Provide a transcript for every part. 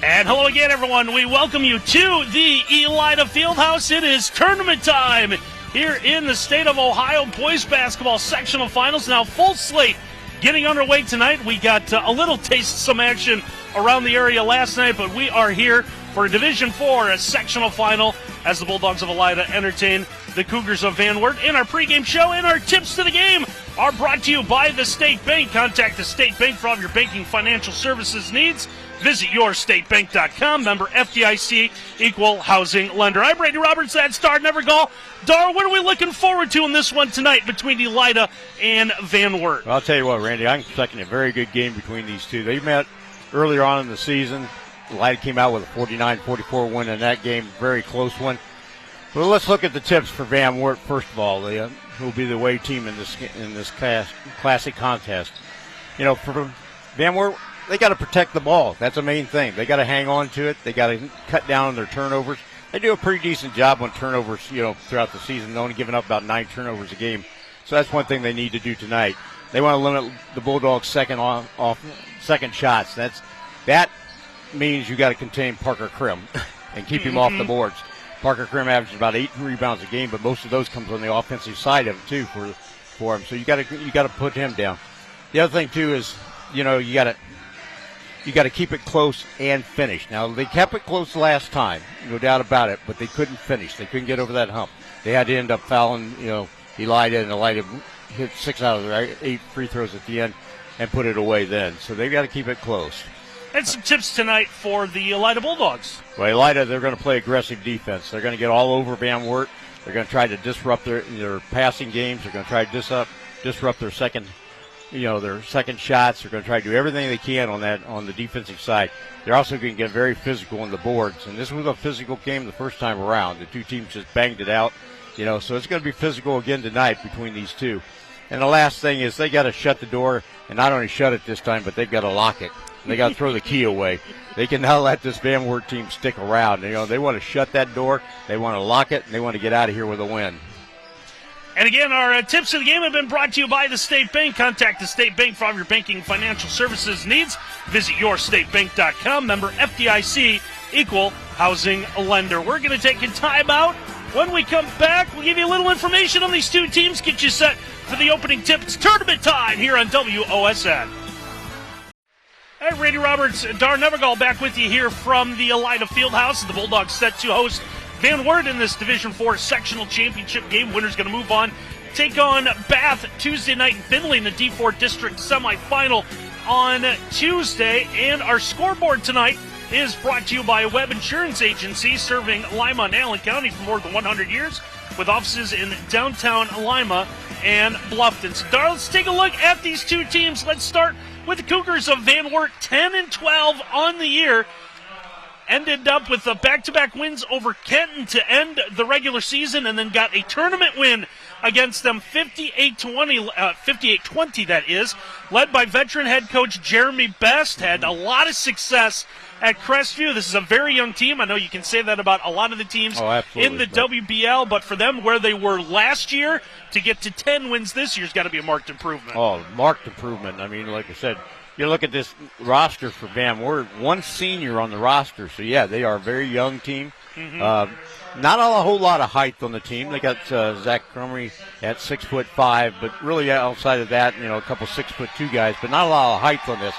And hello again, everyone. We welcome you to the Elida Fieldhouse. It is tournament time here in the state of Ohio. Boys basketball sectional finals now full slate getting underway tonight. We got a little taste of some action around the area last night, but we are here for Division IV, a sectional final, as the Bulldogs of Elida entertain the Cougars of Van Wert. In our pregame show and our tips to the game are brought to you by the State Bank. Contact the State Bank for all of your banking financial services needs. Visit yourstatebank.com. Member FDIC, equal housing lender. I'm Brady Roberts, that's Dar Nevergall. Dar, what are we looking forward to in this one tonight between Elida and Van Wert? Well, I'll tell you what, Randy, I'm expecting a very good game between these two. They met earlier on in the season. Elida came out with a 49-44 win in that game, very close one. Well, let's look at the tips for Van Wert first of all. Who will be the away team in this classic contest? You know, for Van Wert, they got to protect the ball. That's the main thing. They got to hang on to it. They got to cut down on their turnovers. They do a pretty decent job on turnovers, throughout the season, only giving up about 9 turnovers a game. So that's one thing they need to do tonight. They want to limit the Bulldogs' second shots. That means you got to contain Parker Krim and keep him off the boards. Parker Krim averages about 8 rebounds a game, but most of those comes on the offensive side of it too for him. So you got to put him down. The other thing too is you got to keep it close and finish. Now, they kept it close last time, no doubt about it, but they couldn't finish. They couldn't get over that hump. They had to end up fouling, Elida, and Elida hit 6 out of their 8 free throws at the end and put it away then. So they've got to keep it close. And some tips tonight for the Elida Bulldogs. Well, Elida, they're going to play aggressive defense. They're going to get all over Van Wert. They're going to try to disrupt their passing games. They're going to try to disrupt their second shots. They're going to try to do everything they can on the defensive side. They're also going to get very physical on the boards. And this was a physical game the first time around. The two teams just banged it out, so it's going to be physical again tonight between these two. And the last thing is they got to shut the door, and not only shut it this time, but they've got to lock it. They got to throw the key away. They cannot let this Van Wert team stick around. They want to shut that door, they want to lock it, and they want to get out of here with a win. And again, our tips of the game have been brought to you by the State Bank. Contact the State Bank for all of your banking financial services needs. Visit yourstatebank.com. Member FDIC, equal housing lender. We're going to take a timeout. When we come back, we'll give you a little information on these two teams, get you set for the opening tip. It's tournament time here on WOSN. Hey, Randy Roberts, Dar Nevergall back with you here from the Elida Fieldhouse. The Bulldogs set to host Van Wert in this Division IV sectional championship game. Winner's going to move on, take on Bath Tuesday night in Findlay in the D4 district semifinal on Tuesday. And our scoreboard tonight is brought to you by Webb Insurance Agency, serving Lima and Allen County for more than 100 years, with offices in downtown Lima and Bluffton. So, Dar, let's take a look at these two teams. Let's start with the Cougars of Van Wert, 10-12 on the year. Ended up with back-to-back wins over Kenton to end the regular season, and then got a tournament win against them, 58-20 that is, led by veteran head coach Jeremy Best. Had a lot of success at Crestview. This is a very young team. I know you can say that about a lot of the teams in the WBL, but for them, where they were last year, to get to 10 wins this year has got to be a marked improvement. Oh, marked improvement. I mean, like I said, you look at this roster for Van Wert, one senior on the roster. So, yeah, they are a very young team. Mm-hmm. Not a whole lot of height on the team. They got Zach Crumry at 6'5", but really outside of that, a couple 6'2" guys, but not a lot of height on this.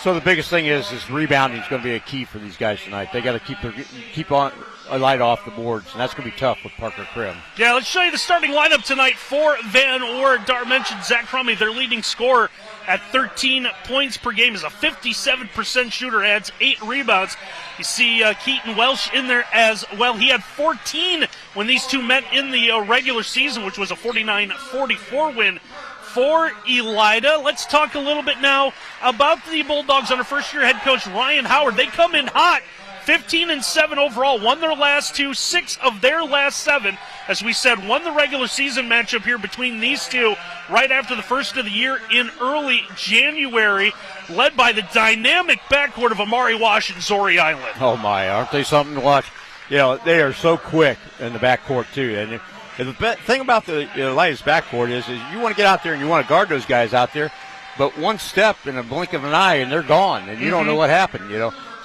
So the biggest thing is rebounding is going to be a key for these guys tonight. They got to keep on a light off the boards, and that's going to be tough with Parker Krim. Yeah, let's show you the starting lineup tonight for Van Wert. Dar mentioned Zach Crummy, their leading scorer at 13 points per game, is a 57% shooter, adds 8 rebounds. You see Keaton Welsh in there as well. He had 14 when these two met in the regular season, which was a 49-44 win for Elida. Let's talk a little bit now about the Bulldogs under first-year head coach Ryan Howard. They come in hot, 15-7 overall, won their last 2, 6 of their last 7. As we said, won the regular season matchup here between these two right after the first of the year in early January, led by the dynamic backcourt of Amari Wash and Zori Island. Oh, my, aren't they something to watch? They are so quick in the backcourt, too. And the thing about the Elida's backcourt is you want to get out there and you want to guard those guys out there, but one step in a blink of an eye and they're gone, and you don't know what happened,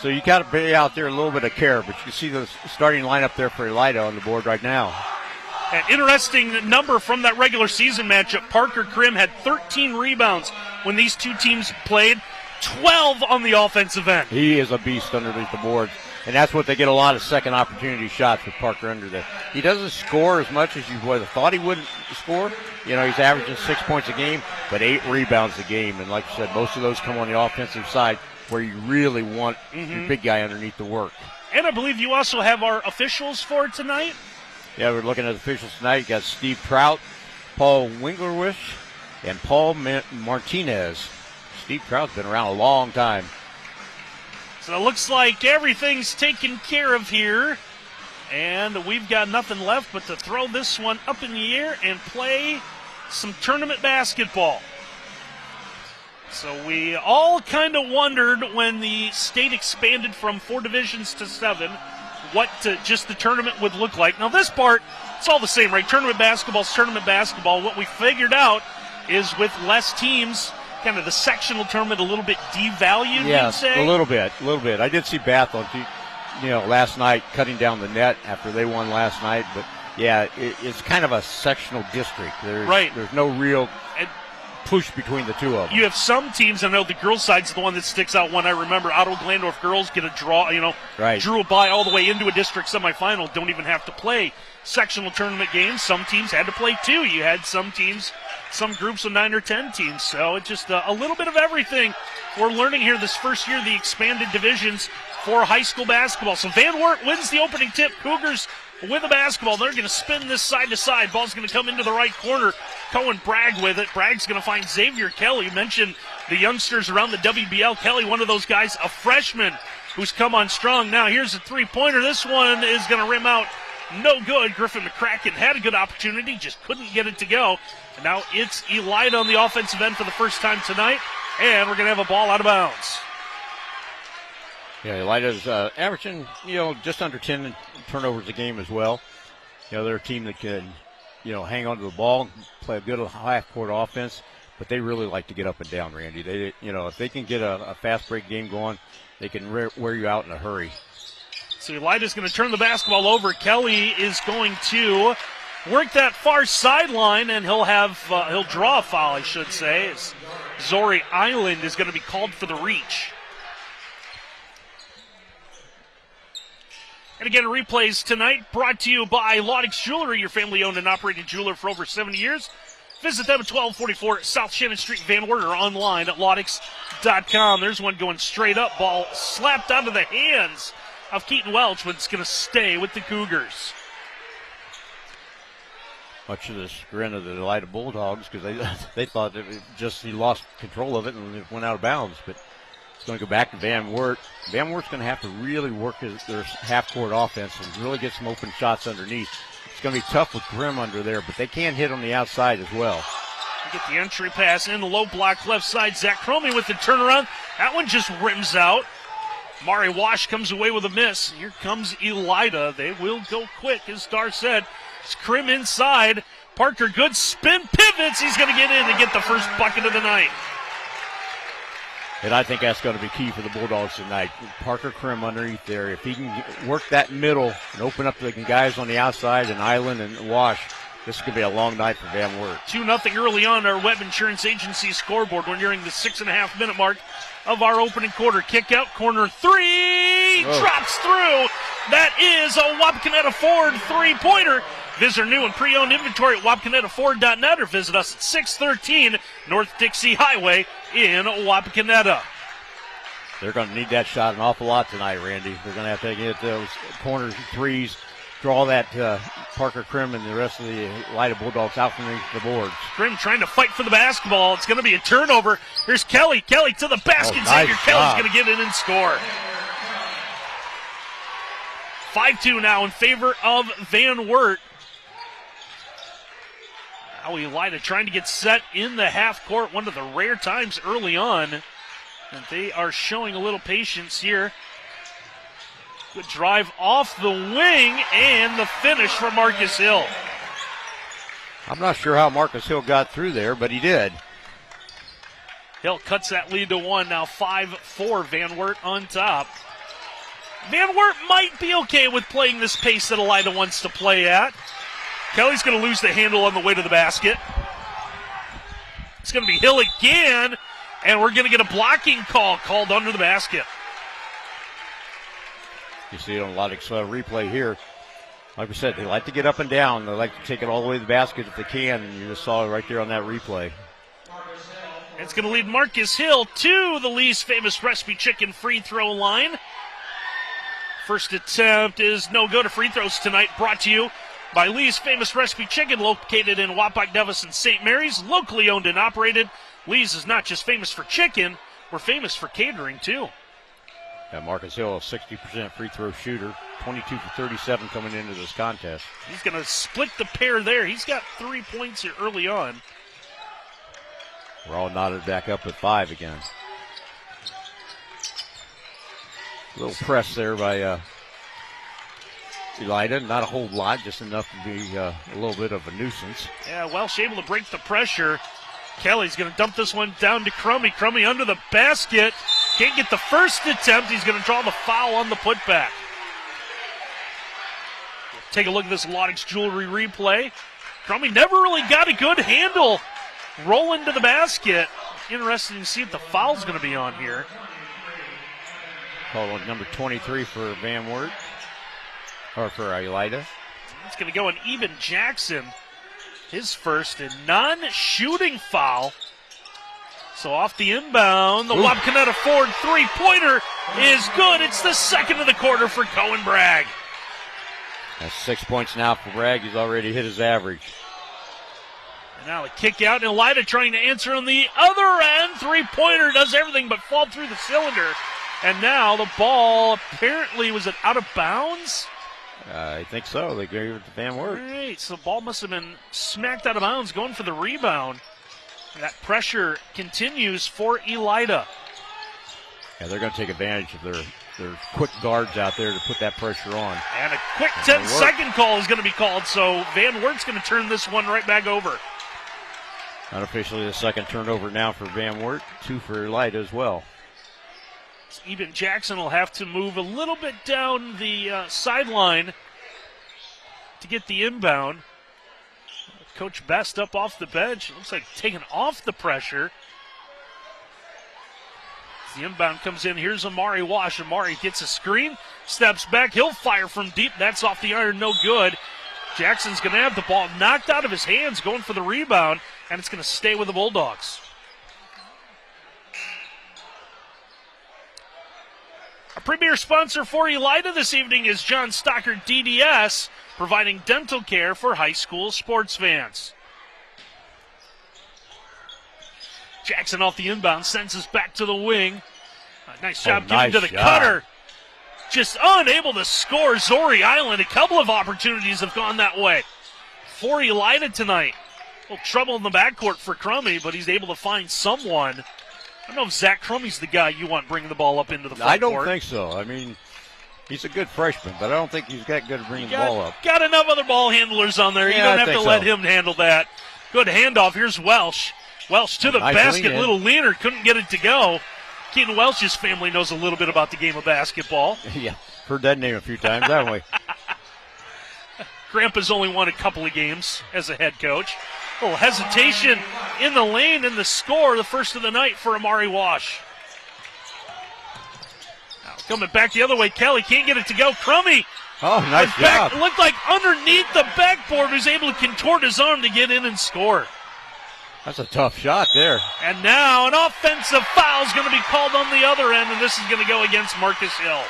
So you got to be out there a little bit of care, but you can see the starting lineup there for Elida on the board right now. An interesting number from that regular season matchup. Parker Krim had 13 rebounds when these two teams played, 12 on the offensive end. He is a beast underneath the boards, and that's what they get a lot of second opportunity shots with Parker under there. He doesn't score as much as you would have thought he would score. You know, he's averaging 6 points a game, but 8 rebounds a game. And like I said, most of those come on the offensive side where you really want your big guy underneath the work. And I believe you also have our officials for tonight. Yeah, we're looking at officials tonight. You got Steve Trout, Paul Winglerwish, and Paul Martinez. Steve Trout's been around a long time. So it looks like everything's taken care of here. And we've got nothing left but to throw this one up in the air and play some tournament basketball. So we all kind of wondered when the state expanded from 4 divisions to 7 what just the tournament would look like. Now this part, it's all the same, right? Tournament basketball's tournament basketball. What we figured out is with less teams, kind of the sectional tournament a little bit devalued, you'd say? A little bit. I did see Bath on last night cutting down the net after they won last night. But, yeah, it's kind of a sectional district. There's no real push between the two of them. You have some teams, I know the girls' side's the one that sticks out. One I remember, Otto Glandorf girls get a draw, drew a bye all the way into a district semifinal, don't even have to play sectional tournament games. Some teams had to play 2. You had some teams, some groups of 9 or 10 teams. So it's just a little bit of everything we're learning here this first year, the expanded divisions for high school basketball. So Van Wert wins the opening tip. Cougars with the basketball. They're going to spin this side to side. Ball's going to come into the right corner. Cohen Bragg with it. Bragg's going to find Xavier Kelly. You mentioned the youngsters around the WBL. Kelly, one of those guys, a freshman who's come on strong. Now here's a three-pointer. This one is going to rim out. No good. Griffin McCracken had a good opportunity, just couldn't get it to go. And now it's Elida on the offensive end for the first time tonight. And we're going to have a ball out of bounds. Yeah, Elida's averaging, just under 10 turnovers a game as well. They're a team that can, hang on to the ball and play a good half-court offense, but they really like to get up and down, Randy. They, if they can get a fast break game going, they can wear you out in a hurry. So Elida's going to turn the basketball over. Kelly is going to work that far sideline, and he'll draw a foul, I should say. As Zori Island is going to be called for the reach. And again, replays tonight brought to you by Laudix Jewelry, your family-owned and operated jeweler for over 70 years. Visit them at 1244 South Shannon Street, Van Wert, or online at laudix.com. There's one going straight up. Ball slapped out of the hands of Keaton Welch, but it's going to stay with the Cougars. Much of the chagrin of the Elida Bulldogs, because they thought that he lost control of it and it went out of bounds, but it's going to go back to Van Wert. Van Wert's going to have to really work their half-court offense and really get some open shots underneath. It's going to be tough with Grimm under there, but they can hit on the outside as well. Get the entry pass in the low block left side. Zach Cromie with the turnaround. That one just rims out. Mari Wash comes away with a miss. Here comes Elida. They will go quick, as Dar said. It's Krim inside. Parker, good spin, pivots. He's going to get in and get the first bucket of the night. And I think that's going to be key for the Bulldogs tonight. Parker Krim underneath there. If he can work that middle and open up the guys on the outside and Island and Wash, this could be a long night for Van Wert. 2-0 early on our Webb Insurance Agency scoreboard. We're nearing the 6.5-minute mark of our opening quarter. Kick out, corner three, drops through. That is a Wapakoneta Ford three-pointer. Visit our new and pre-owned inventory at wapakonetaford.net or visit us at 613 North Dixie Highway in Wapakoneta. They're going to need that shot an awful lot tonight, Randy. They're going to have to get those corner threes, draw that Parker Krim and the rest of the Elida Bulldogs out from the boards. Krim trying to fight for the basketball. It's going to be a turnover. Here's Kelly. Kelly to the basket. Xavier Kelly's going to get in and score. 5-2 now in favor of Van Wert. Now Elida trying to get set in the half court, one of the rare times early on. And they are showing a little patience here. Good drive off the wing and the finish for Marcus Hill. I'm not sure how Marcus Hill got through there, but he did. Hill cuts that lead to 1. Now 5-4, Van Wert on top. Van Wert might be okay with playing this pace that Elida wants to play at. Kelly's going to lose the handle on the way to the basket. It's going to be Hill again, and we're going to get a blocking call called under the basket. You see it on a lot of replay here. Like we said, they like to get up and down. They like to take it all the way to the basket if they can, and you just saw it right there on that replay. It's going to lead Marcus Hill to the Lee's Famous Recipe Chicken free throw line. First attempt is no good. Free throws tonight brought to you by Lee's Famous Recipe Chicken, located in Wapak, Nevis, and St. Mary's. Locally owned and operated, Lee's is not just famous for chicken, we're famous for catering too. Yeah, Marcus Hill, a 60% free throw shooter, 22 for 37 coming into this contest. He's going to split the pair there. He's got 3 points here early on. We're all knotted back up at 5 again. A little press there by Elida. Not a whole lot, just enough to be a little bit of a nuisance. Yeah, Welsh able to break the pressure. Kelly's going to dump this one down to Crummy. Crummy under the basket. Can't get the first attempt. He's going to draw the foul on the putback. Take a look at this Laudix Jewelry replay. Crummy never really got a good handle. Roll into the basket. Interesting to see if the foul's going to be on here. Call on number 23 for Van Wert, or for Elida. It's going to go on Eben Jackson. His first and non-shooting foul. So off the inbound, the Wapakoneta Ford three-pointer is good. It's the second of the quarter for Cohen Bragg. That's 6 points now for Bragg. He's already hit his average. And now a kick out, and Elida trying to answer on the other end. Three-pointer does everything but fall through the cylinder. And now the ball apparently, was it out of bounds? I think so. They gave it to Van Wert. All right, so the ball must have been smacked out of bounds, going for the rebound. That pressure continues for Elida. Yeah, they're going to take advantage of their quick guards out there to put that pressure on. And a quick 10-second call is going to be called, so Van Wert's going to turn this one right back over. Unofficially, the second turnover now for Van Wert, 2 for Elida as well. Eben Jackson will have to move a little bit down the sideline to get the inbound. Coach Best up off the bench. Looks like taking off the pressure. As the inbound comes in, here's Amari Wash. Amari gets a screen, steps back. He'll fire from deep. That's off the iron, no good. Jackson's going to have the ball knocked out of his hands, going for the rebound, and it's going to stay with the Bulldogs. Our premier sponsor for Elida this evening is John Stockert DDS, providing dental care for high school sports fans. Jackson off the inbound, sends us back to the wing. Nice job given to the cutter. Just unable to score. Zori Island, a couple of opportunities have gone that way for Elida tonight. A little trouble in the backcourt for Crummy, but he's able to find someone. I don't know if Zach Crummey's the guy you want bringing the ball up into the front I don't court. think so. I mean, he's a good freshman, but I don't think he's that good at bringing the ball up. Got enough other ball handlers on there. Yeah, you don't I have to think let so. him handle that. Good handoff. Here's Welsh. Welsh to the Nice basket. lean-in. Little leaner. Couldn't get it to go. Keaton Welsh's family knows a little bit about the game of basketball. Yeah, heard that name a few times, haven't we? Grandpa's only won a couple of games as a head coach. A little hesitation in the lane, and the score, the first of the night for Amari Wash. Now coming back the other way, Kelly can't get it to go. Crummy. Oh, nice job. Looked like underneath the backboard, was able to contort his arm to get in and score. That's a tough shot there. And now an offensive foul is going to be called on the other end, and this is going to go against Marcus Hill.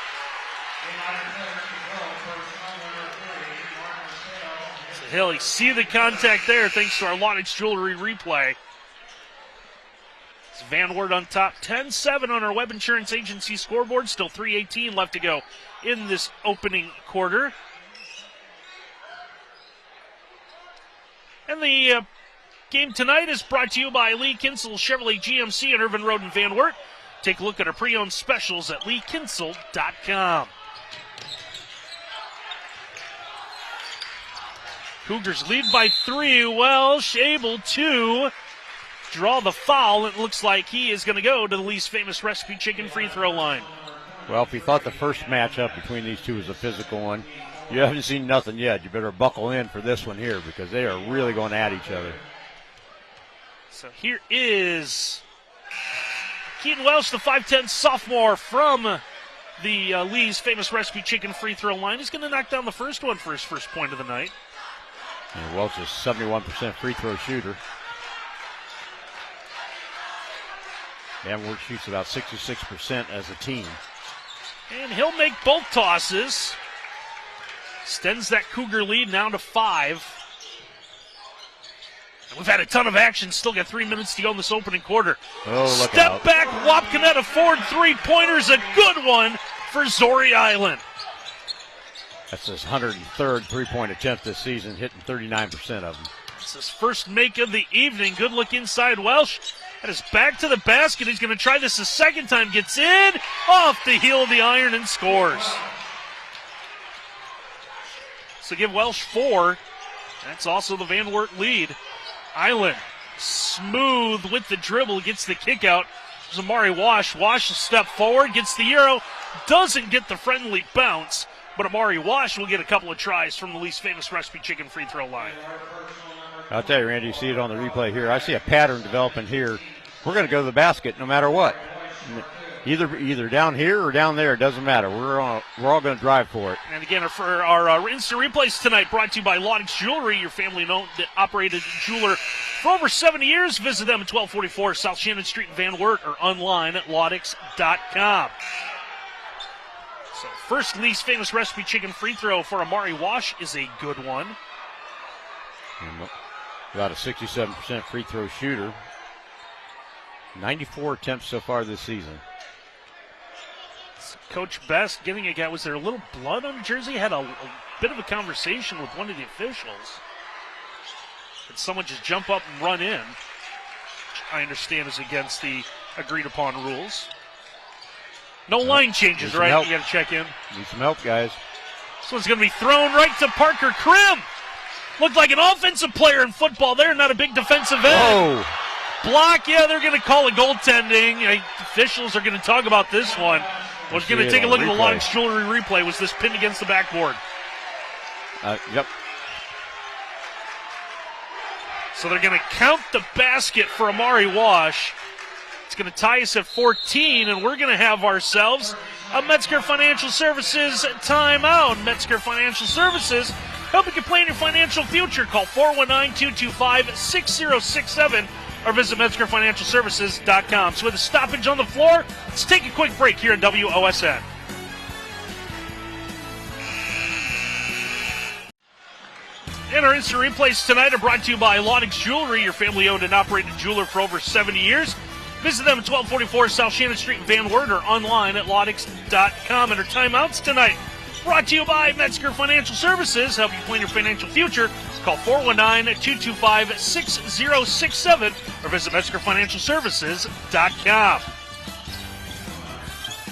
So Hill, you see the contact there thanks to our Laudix Jewelry replay. It's Van Wert on top, 10-7 on our Web Insurance Agency scoreboard. Still 3:18 left to go in this opening quarter. And the game tonight is brought to you by Lee Kinsel Chevrolet GMC on Irvin Road in Van Wert. Take a look at our pre-owned specials at leekinsel.com. Cougars lead by 3. Welsh able to draw the foul. It looks like he is going to go to the Lee's Famous Recipe Chicken free throw line. Well, if you thought the first matchup between these two was a physical one, you haven't seen nothing yet. You better buckle in for this one here because they are really going at each other. So here is Keaton Welsh, the 5'10 sophomore from the Lee's Famous Recipe Chicken free throw line. He's going to knock down the first one for his first point of the night. And Welch is 71% free throw shooter. Van Wert shoots about 66% as a team. And he'll make both tosses. Extends that Cougar lead now to 5. We've had a ton of action. Still got 3 minutes to go in this opening quarter. Oh, look Step out. back, Wapkoneta Ford three-pointer's a good one for Zori Island. That's his 103rd three-point attempt this season, hitting 39% of them. It's his first make of the evening. Good look inside Welsh. That is back to the basket. He's going to try this a second time. Gets in, off the heel of the iron, and scores. So give Welsh 4. That's also the Van Wert lead. Island, smooth with the dribble, gets the kick out. There's Amari Wash. Wash a step forward, gets the euro, doesn't get the friendly bounce, but Amari Wash will get a couple of tries from the Lee's Famous Recipe Chicken free throw line. I'll tell you, Randy, you see it on the replay here. I see a pattern developing here. We're going to go to the basket no matter what. Either down here or down there, it doesn't matter. We're all going to drive for it. And again, for our instant replays tonight, brought to you by Laudix Jewelry, your family-owned operated jeweler for over 70 years. Visit them at 1244 South Shannon Street in Van Wert or online at laudix.com. So first Lee's Famous Recipe Chicken free throw for Amari Wash is a good one. And about a 67% free throw shooter. 94 attempts so far this season. Coach Best getting a guy. Was there a little blood on the jersey? Had a bit of a conversation with one of the officials. Did someone just jump up and run in? Which I understand is against the agreed upon rules. No line changes, right? Help. You got to check in. Need some help, guys. This one's going to be thrown right to Parker Krim. Looked like an offensive player in football there, not a big defensive end. Oh. Block, yeah, they're going to call it goaltending. Officials are going to talk about this one. Was going to take a look at the Laudix Jewelry replay. Was this pinned against the backboard? Yep. So they're going to count the basket for Amari Wash. It's going to tie us at 14, and we're going to have ourselves a Metzger Financial Services timeout. Metzger Financial Services, helping you plan your financial future. Call 419-225-6067 or visit MetzgerFinancialServices.com. So with a stoppage on the floor, let's take a quick break here at WOSN. And our instant replays tonight are brought to you by Laudix Jewelry, your family-owned and operated jeweler for over 70 years. Visit them at 1244 South Shannon Street in Van Wert or online at laudix.com. And our timeouts tonight brought to you by Metzger Financial Services. Help you plan your financial future. Call 419-225-6067 or visit MetzgerFinancialServices.com.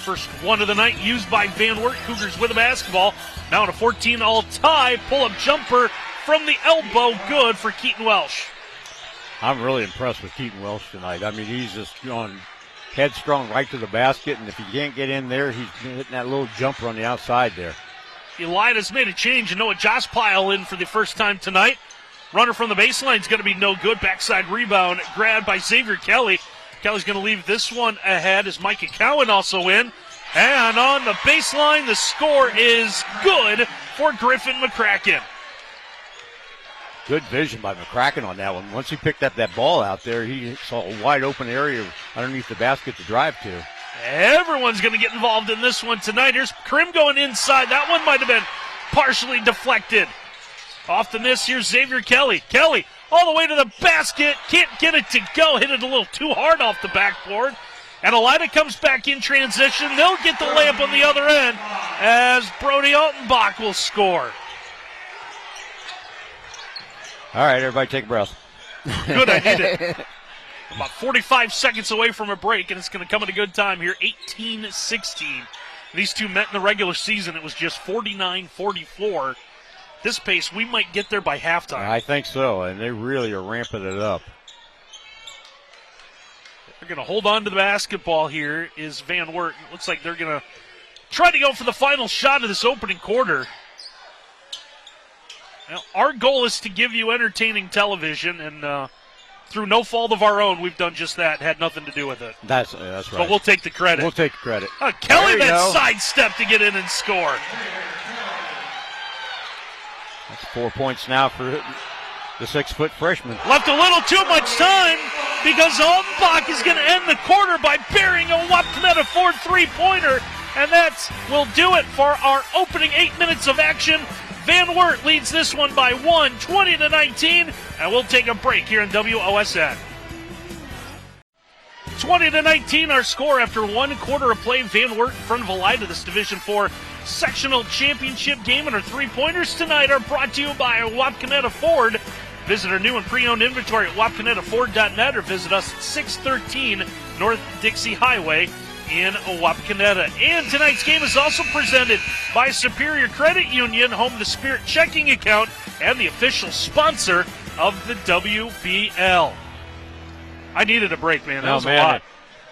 First one of the night used by Van Wert. Cougars with the basketball. Now in a 14-all tie. Pull-up jumper from the elbow. Good for Keaton Welsh. I'm really impressed with Keaton Welsh tonight. I mean, he's just going headstrong right to the basket, and if he can't get in there, he's hitting that little jumper on the outside there. Elida's made a change, and Noah Jospile in for the first time tonight. Runner from the baseline is going to be no good. Backside rebound grabbed by Xavier Kelly. Kelly's going to leave this one ahead as Micah Cowan also in. And on the baseline, the score is good for Griffin McCracken. Good vision by McCracken on that one. Once he picked up that ball out there, he saw a wide open area underneath the basket to drive to. Everyone's going to get involved in this one tonight. Here's Krim going inside. That one might have been partially deflected. Off the miss, here's Xavier Kelly. Kelly all the way to the basket. Can't get it to go. Hit it a little too hard off the backboard. And Elida comes back in transition. They'll get the layup on the other end as Brody Altenbach will score. All right, everybody take a breath. Good, I need it. About 45 seconds away from a break, and it's going to come at a good time here, 18-16. These two met in the regular season. It was just 49-44. This pace, we might get there by halftime. I think so, and they really are ramping it up. They're going to hold on to the basketball here is Van Wert. It looks like they're going to try to go for the final shot of this opening quarter. Now, our goal is to give you entertaining television, and through no fault of our own, we've done just that. Had nothing to do with it. That's right. But we'll take the credit. We'll take the credit. Kelly that sidestep to get in and score. That's 4 points now for the 6-foot freshman. Left a little too much time because Almbach is going to end the quarter by burying a Wapakoneta Ford three-pointer, and that will do it for our opening 8 minutes of action. Van Wert leads this one by 1, 20-19, and we'll take a break here in WOSN. 20-19, our score after 1 quarter of play. Van Wert in front of Elida, this Division IV sectional championship game, and our three-pointers tonight are brought to you by Wapakoneta Ford. Visit our new and pre-owned inventory at wapakonetaford.net or visit us at 613 North Dixie Highway in Wapakoneta. And tonight's game is also presented by Superior Credit Union, home of the Spirit checking account and the official sponsor of the WBL. I needed a break, man. That was a lot.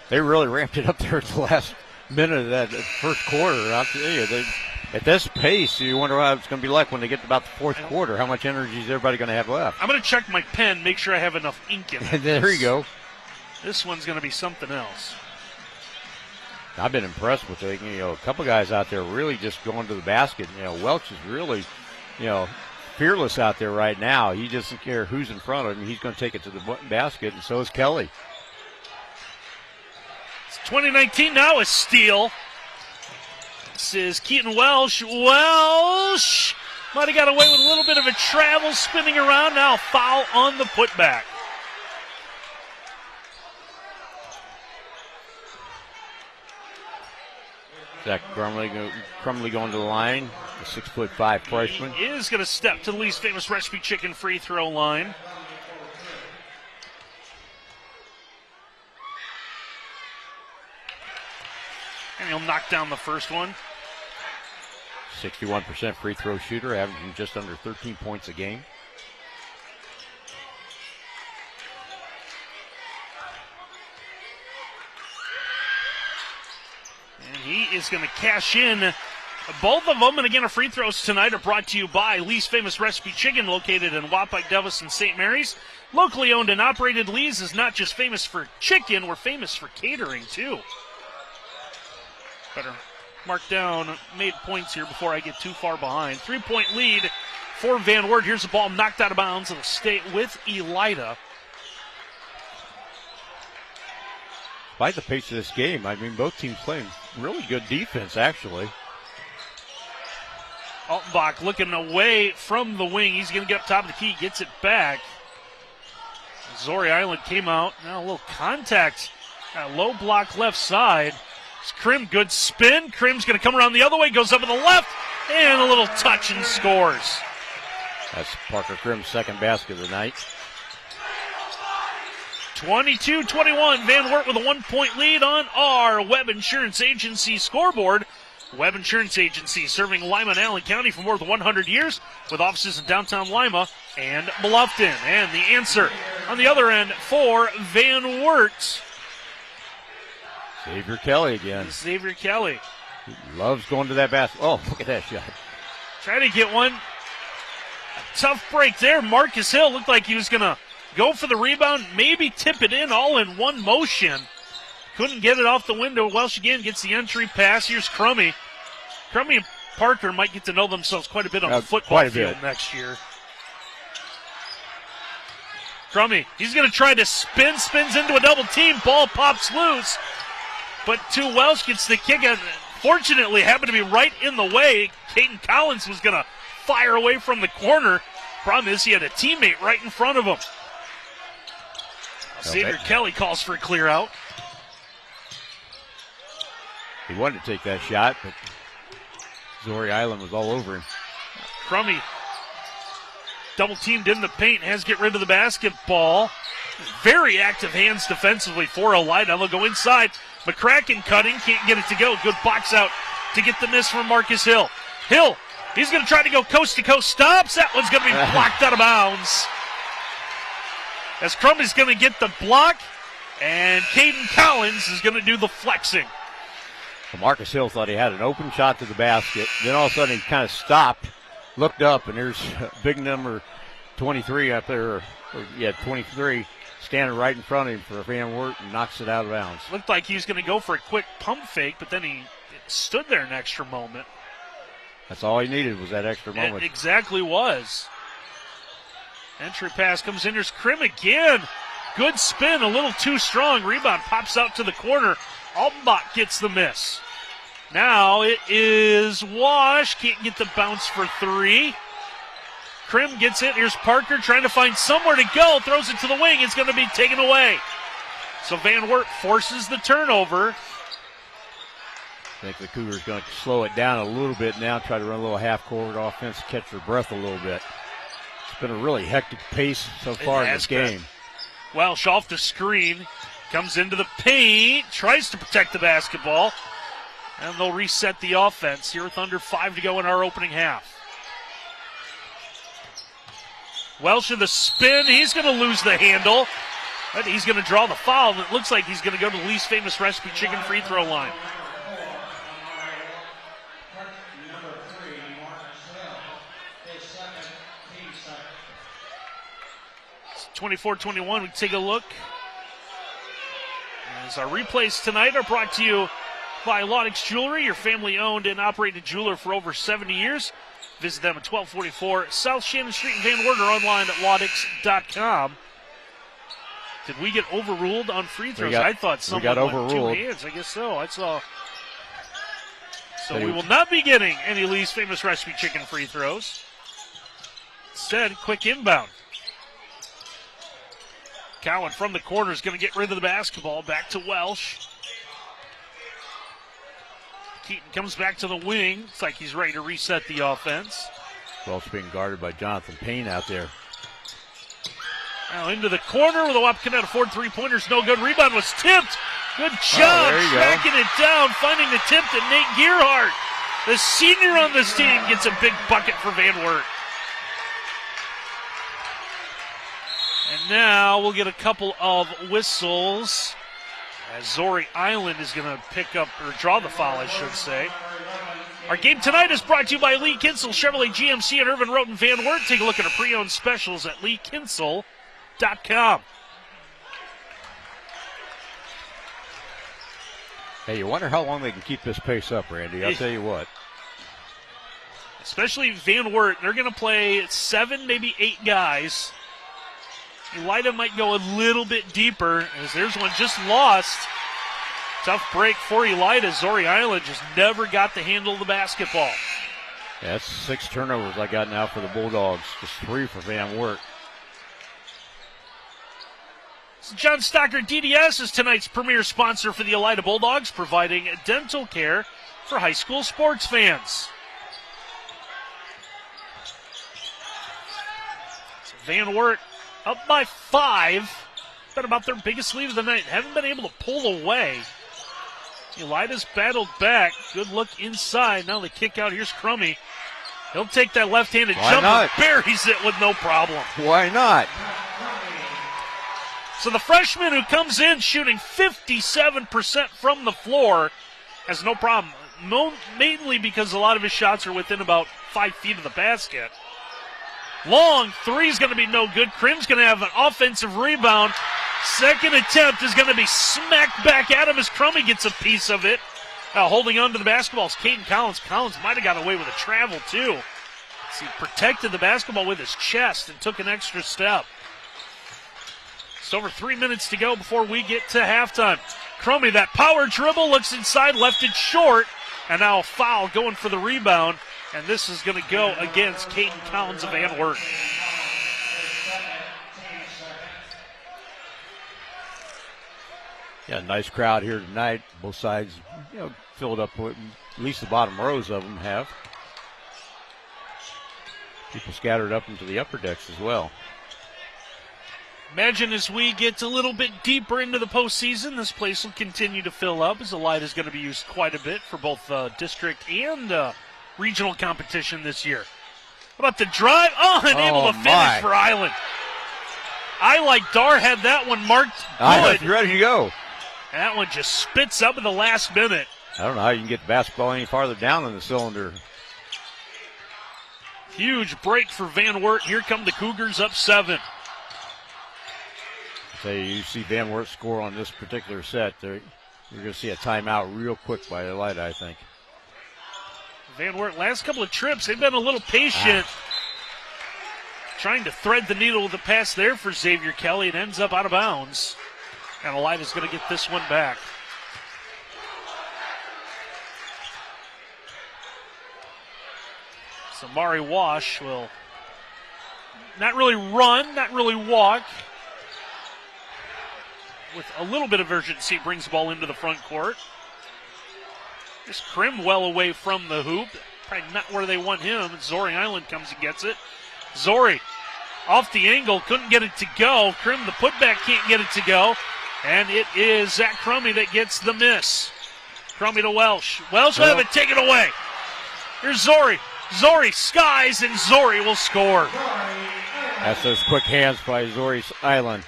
They really ramped it up there at the last minute of that first quarter. I'll tell you, at this pace, you wonder what it's going to be like when they get to about the fourth quarter. How much energy is everybody going to have left? I'm going to check my pen, make sure I have enough ink in it. There you go. This one's going to be something else. I've been impressed with it. A couple guys out there really just going to the basket. Welch is really, fearless out there right now. He doesn't care who's in front of him. He's going to take it to the basket, and so is Kelly. It's 2019 now, a steal. This is Keaton Welsh. Welsh might have got away with a little bit of a travel, spinning around. Now foul on the putback. Zach Crumley going to the line, the 6'5" freshman. He is going to step to the least famous recipe chicken free throw line. And he'll knock down the first one. 61% free throw shooter, averaging just under 13 points a game. And he is going to cash in both of them. And again, our free throws tonight are brought to you by Lee's Famous Recipe Chicken, located in Wapak, Douglas, and St. Mary's. Locally owned and operated, Lee's is not just famous for chicken, we're famous for catering too. Better mark down made points here before I get too far behind. 3-point lead for Van Wert. Here's the ball knocked out of bounds. It'll stay with Elida. By the pace of this game, both teams playing really good defense, actually. Altenbach looking away from the wing. He's going to get up top of the key, gets it back. Missouri Island came out. Now a little contact. Low block left side. It's Krim, good spin. Krim's going to come around the other way, goes up to the left, and a little touch and scores. That's Parker Krim's second basket of the night. 22-21, Van Wert with a 1-point lead on our Webb Insurance Agency scoreboard. Webb Insurance Agency, serving Lima and Allen County for more than 100 years, with offices in downtown Lima and Bluffton. And the answer on the other end for Van Wert. Xavier Kelly again. Xavier Kelly. He loves going to that basket. Oh, look at that shot. Trying to get one. Tough break there. Marcus Hill looked like he was going to go for the rebound, maybe tip it in all in one motion. Couldn't get it off the window. Welsh again gets the entry pass. Here's Crummy. Crummy and Parker might get to know themselves quite a bit on the football field next year. Crummy, he's going to try to spins into a double team. Ball pops loose. But to Welsh gets the kick. Fortunately, happened to be right in the way. Caden Collins was going to fire away from the corner. Problem is he had a teammate right in front of him. Xavier Kelly calls for a clear out. He wanted to take that shot, but Missouri Island was all over him. Crummy double teamed in the paint, has to get rid of the basketball. Very active hands defensively for Elida. They'll go inside. McCracken cutting, can't get it to go. Good box out to get the miss from Marcus Hill. Hill, he's going to try to go coast to coast. Stops. That one's going to be blocked out of bounds. As Crummy's going to get the block, and Caden Collins is going to do the flexing. Marcus Hill thought he had an open shot to the basket. Then all of a sudden he kind of stopped, looked up, and there's big number 23 up there, 23, standing right in front of him for Van Wert and knocks it out of bounds. Looked like he was going to go for a quick pump fake, but then he stood there an extra moment. That's all he needed was that extra moment. It exactly was. Entry pass comes in. Here's Krim again. Good spin, a little too strong. Rebound pops out to the corner. Altenbach gets the miss. Now it is Wash. Can't get the bounce for three. Krim gets it. Here's Parker trying to find somewhere to go. Throws it to the wing. It's going to be taken away. So Van Wert forces the turnover. I think the Cougars going to slow it down a little bit now, try to run a little half-court offense, catch their breath a little bit. It's been a really hectic pace so far in this game. Welsh off the screen, comes into the paint, tries to protect the basketball, and they'll reset the offense here with under 5 to go in our opening half. Welsh in the spin, he's going to lose the handle, but he's going to draw the foul, and it looks like he's going to go to the least famous recipe chicken free throw line. 24-21, we take a look. As our replays tonight are brought to you by Laudix Jewelry, your family-owned and operated jeweler for over 70 years. Visit them at 1244 South Shannon Street in Van Wert or online at laudix.com. Did we get overruled on free throws? I thought someone got went overruled. 2 hands. I guess so. I saw. So we will not be getting any Lee's Famous Recipe chicken free throws. Instead, quick inbound. Cowan from the corner is going to get rid of the basketball. Back to Welsh. Keaton comes back to the wing. It's like he's ready to reset the offense. Welsh being guarded by Jonathan Payne out there. Now into the corner with a Wapconeta Ford three-pointers. No good. Rebound was tipped. Good job tracking it down, finding the tip to Nate Gearhart. The senior on this team gets a big bucket for Van Wert. And now we'll get a couple of whistles as Zori Island is going to pick up, or draw the foul, I should say. Our game tonight is brought to you by Lee Kinsel, Chevrolet GMC, and Irvin Roten Van Wert. Take a look at our pre-owned specials at leekinsel.com. Hey, you wonder how long they can keep this pace up, Randy. I'll tell you what. Especially Van Wert. They're going to play 7, maybe 8 guys. Elida might go a little bit deeper as there's one just lost. Tough break for Elida. Zori Island just never got the handle of the basketball. Yeah, that's 6 turnovers I got now for the Bulldogs. Just 3 for Van Wert. John Stocker DDS is tonight's premier sponsor for the Elida Bulldogs, providing dental care for high school sports fans. So Van Wert up by 5. Been about their biggest lead of the night. Haven't been able to pull away. Elida's battled back. Good look inside. Now the kick out. Here's Crummy. He'll take that left-handed jumper. Buries it with no problem. Why not? So the freshman who comes in shooting 57% from the floor has no problem. Mainly because a lot of his shots are within about 5 feet of the basket. Long three is going to be no good. Krim's going to have an offensive rebound. Second attempt is going to be smacked back at him as Crummy gets a piece of it. Holding on to the basketball is Caden Collins. Collins might have got away with a travel too. So he protected the basketball with his chest and took an extra step. It's over 3 minutes to go before we get to halftime. Crummy, that power dribble, looks inside, left it short, and now a foul going for the rebound. And this is going to go against Caden Collins of Van Wert. Yeah, nice crowd here tonight. Both sides, filled up. At least the bottom rows of them have. People scattered up into the upper decks as well. Imagine as we get a little bit deeper into the postseason, this place will continue to fill up as Elida is going to be used quite a bit for both district and regional competition this year. How about the drive? Unable to finish for Island. I like Dar had that one marked good. Ready to go. That one just spits up at the last minute. I don't know how you can get the basketball any farther down in the cylinder. Huge break for Van Wert. Here come the Cougars up 7. You see Van Wert score on this particular set. You're going to see a timeout real quick by Elida, I think. Van Wert, last couple of trips, they've been a little patient. Trying to thread the needle with the pass there for Xavier Kelly. It ends up out of bounds. And Elida's going to get this one back. So Mari Wash will not really run, not really walk. With a little bit of urgency, brings the ball into the front court. Just Krim well away from the hoop. Probably not where they want him. Zori Island comes and gets it. Zori off the angle, couldn't get it to go. Krim, the putback, can't get it to go. And it is Zach Crummy that gets the miss. Crummy to Welsh. Welsh will have it taken away. Here's Zori. Zori skies, and Zori will score. That's those quick hands by Zori Island.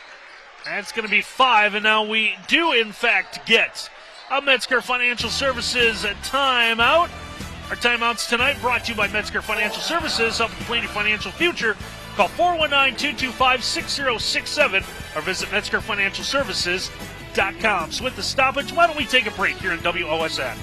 That's going to be 5, and now we do, in fact, get a Metzger Financial Services timeout. Our timeouts tonight brought to you by Metzger Financial Services, helping plan your financial future. Call 419-225-6067 or visit MetzgerFinancialServices.com. So with the stoppage, why don't we take a break here in WOSN?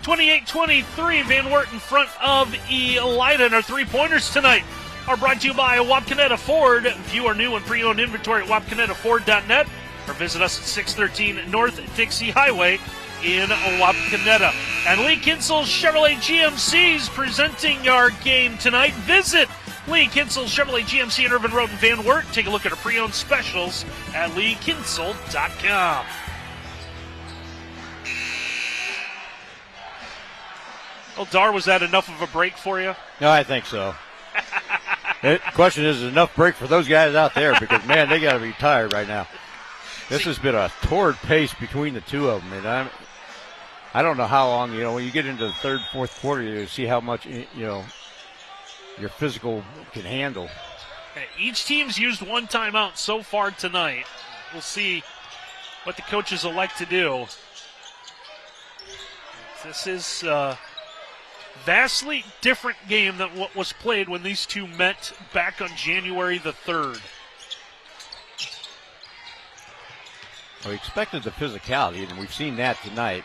28-23, Van Wert in front of Elida, and our three-pointers tonight are brought to you by Wapakoneta Ford. View our new and pre-owned inventory at wapakonetaford.net or visit us at 613 North Dixie Highway in Wapakoneta. And Lee Kinsel Chevrolet GMC's presenting our game tonight. Visit Lee Kinsel Chevrolet GMC in Irvin Road and Van Wert. Take a look at our pre-owned specials at leekinsel.com. Well, Dar, was that enough of a break for you? No, I think so. The question is enough break for those guys out there because, man, they got to be tired right now. This has been a torrid pace between the two of them. And I don't know how long, when you get into the third, fourth quarter, you see how much, your physical can handle. Each team's used one timeout so far tonight. We'll see what the coaches elect to do. This is vastly different game than what was played when these two met back on January the 3rd. We expected the physicality, and we've seen that tonight.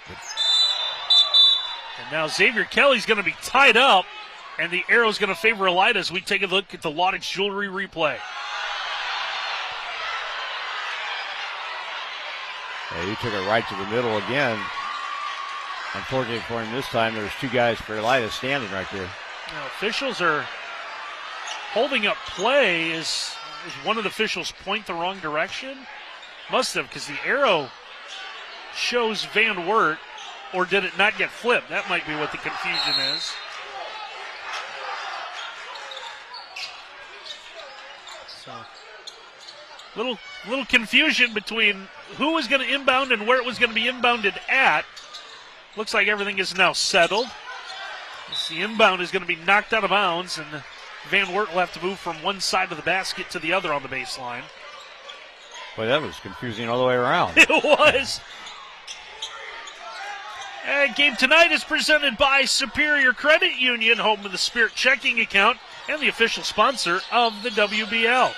And now Xavier Kelly's going to be tied up, and the arrow's going to favor Elida as we take a look at the Laudich Jewelry replay. Yeah, he took it right to the middle again. Unfortunately for him this time, there's two guys for Elida standing right there. Now, officials are holding up play. Is one of the officials point the wrong direction? Must have, because the arrow shows Van Wert, or did it not get flipped? That might be what the confusion is. So, little confusion between who was going to inbound and where it was going to be inbounded at. Looks like everything is now settled. The inbound is going to be knocked out of bounds, and Van Wert will have to move from one side of the basket to the other on the baseline. Boy, that was confusing all the way around. It was. And game tonight is presented by Superior Credit Union, home of the Spirit checking account, and the official sponsor of the WBL.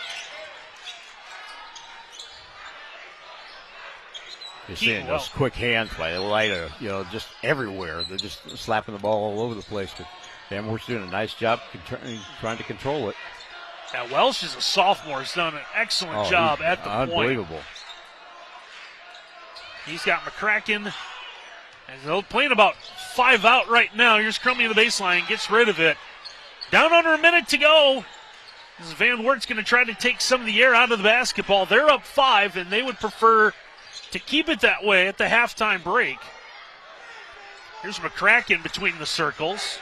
You're seeing those quick hands by Elida, just everywhere. They're just slapping the ball all over the place. But Van Wert's doing a nice job trying to control it. Now, Welsh is a sophomore. He's done an excellent job at the point. Unbelievable. He's got McCracken. And they're playing about 5 out right now. Here's Crummy in the baseline. Gets rid of it. Down under a minute to go. This Van Wert's going to try to take some of the air out of the basketball. They're up 5, and they would prefer to keep it that way at the halftime break. Here's McCracken between the circles.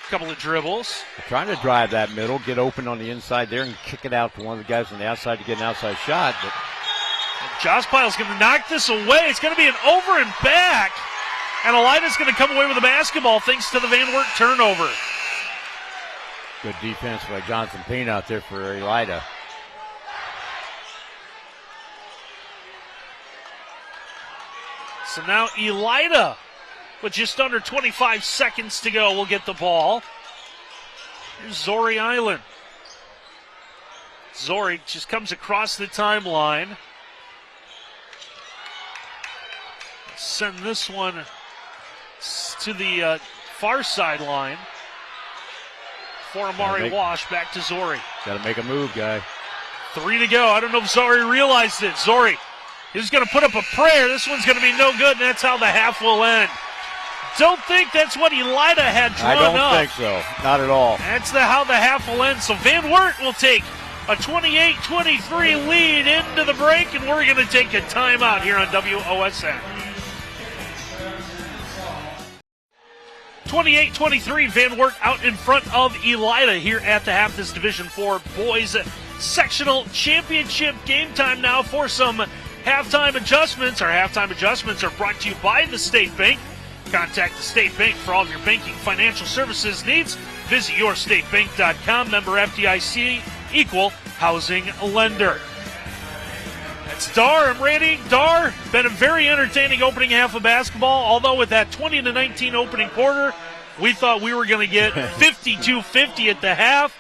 Couple of dribbles. They're trying to drive that middle, get open on the inside there, and kick it out to one of the guys on the outside to get an outside shot. But Josh Pile's going to knock this away. It's going to be an over and back. And Elida's going to come away with the basketball thanks to the Van Wert turnover. Good defense by Jonathan Payne out there for Elida. So now Elida, with just under 25 seconds to go, will get the ball. Here's Zori Island. Zori just comes across the timeline. Send this one to the far sideline for Amari Wash. Back to Zori. Got to make a move, guy. 3 to go. I don't know if Zori realized it. Zori is going to put up a prayer. This one's going to be no good, and that's how the half will end. Don't think that's what Elida had drawn up. I don't think so. Not at all. That's how the half will end. So Van Wert will take a 28-23 lead into the break, and we're going to take a timeout here on WOSN. 28-23, Van Wert out in front of Elida here at the half. This Division IV boys sectional championship. Game time now for some halftime adjustments. Our halftime adjustments are brought to you by the State Bank. Contact the State Bank for all of your banking financial services needs. Visit yourstatebank.com. Member FDIC, equal housing lender. That's Dar. I'm Randy. Dar, been a very entertaining opening half of basketball, although with that 20-19 opening quarter, we thought we were going to get 52-50 at the half.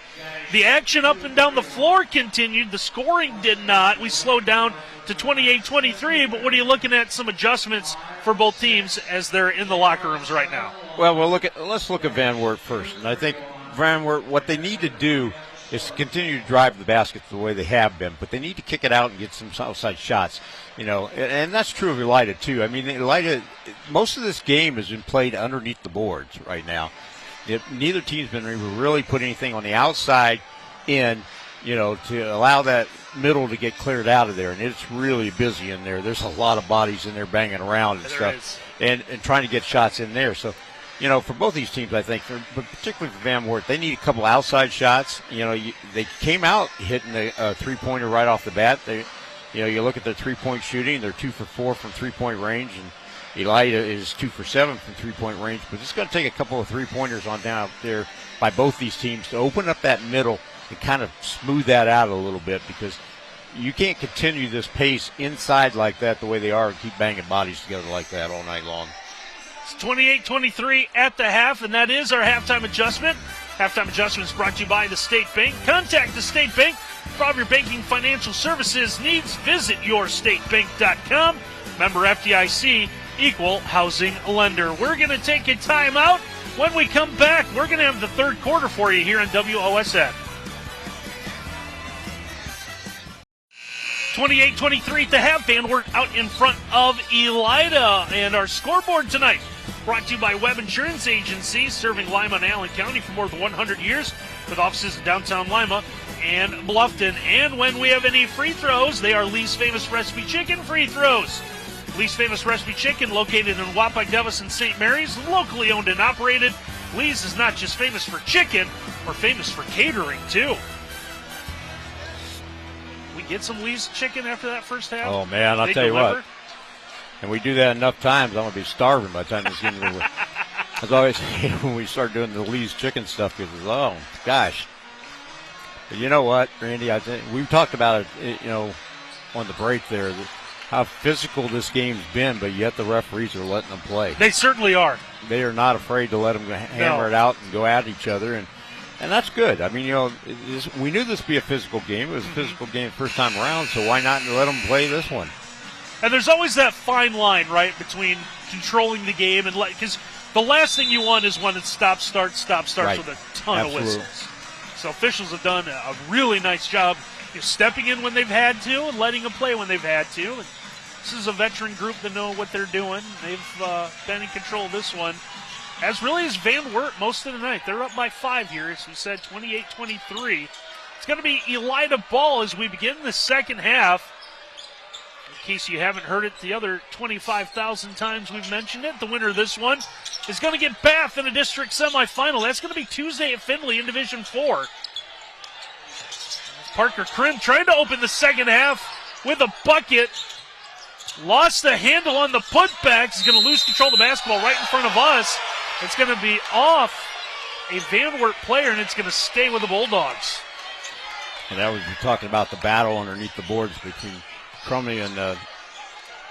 The action up and down the floor continued. The scoring did not. We slowed down to 28-23, but what are you looking at? Some adjustments for both teams as they're in the locker rooms right now. Well, let's look at Van Wert first. And I think Van Wert, what they need to do is to continue to drive the baskets the way they have been, but they need to kick it out and get some outside shots. You know, and that's true of Elida too. I mean, Elida, most of this game has been played underneath the boards right now. Neither team's been able to really put anything on the outside in, you know, to allow that middle to get cleared out of there. And it's really busy in there. There's a lot of bodies in there banging around and stuff, and trying to get shots in there. So, you know, for both these teams, I think, but particularly for Van Wert, they need a couple outside shots. You know, they came out hitting the three-pointer right off the bat. You look at their three-point shooting, they're 2 for 4 from three-point range, and Elida is 2 for 7 from three-point range. But it's going to take a couple of three-pointers on down there by both these teams to open up that middle and kind of smooth that out a little bit, because you can't continue this pace inside like that the way they are and keep banging bodies together like that all night long. It's 28-23 at the half, and that is our halftime adjustment. Halftime adjustment is brought to you by the State Bank. Contact the State Bank for all of your banking financial services needs. Visit yourstatebank.com. Member FDIC, equal housing lender. We're going to take a timeout. When we come back, we're going to have the third quarter for you here on WOSN. 28-23 to half. Van Wert out in front of Elida. And our scoreboard tonight brought to you by Webb Insurance Agency, serving Lima and Allen County for more than 100 years with offices in downtown Lima and Bluffton. And when we have any free throws, they are Lee's Famous Recipe Chicken free throws. Lee's Famous Recipe Chicken, located in Wapak, Douglas, and St. Mary's, locally owned and operated. Lee's is not just famous for chicken, we're famous for catering, too. We get some Lee's chicken after that first half? Oh, man, I'll tell you what. And we do that enough times, I'm going to be starving by the time this game is over. As I always say when we start doing the Lee's chicken stuff, because, oh, gosh. But you know what, Randy, I think we've talked about it, you know, on the break there, how physical this game's been, but yet the referees are letting them play. They certainly are. They are not afraid to let them hammer it out and go at each other, and that's good. I mean, you know, we knew this would be a physical game. It was a physical game the first time around, so why not let them play this one? And there's always that fine line, right, between controlling the game and because the last thing you want is when it stop, start right. With a ton of whistles. So officials have done a really nice job stepping in when they've had to and letting them play when they've had to. And this is a veteran group that know what they're doing. They've been in control of this one, as really is Van Wert most of the night. They're up by 5 here, as we said, 28-23. It's going to be Elida ball as we begin the second half. In case you haven't heard it the other 25,000 times we've mentioned it, the winner of this one is going to get Bath in a district semifinal. That's going to be Tuesday at Findlay in Division 4. Parker Krim trying to open the second half with a bucket. Lost the handle on the putback. He's going to lose control of the basketball right in front of us. It's going to be off a Van Wert player, and it's going to stay with the Bulldogs. And that was talking about the battle underneath the boards between Crumley and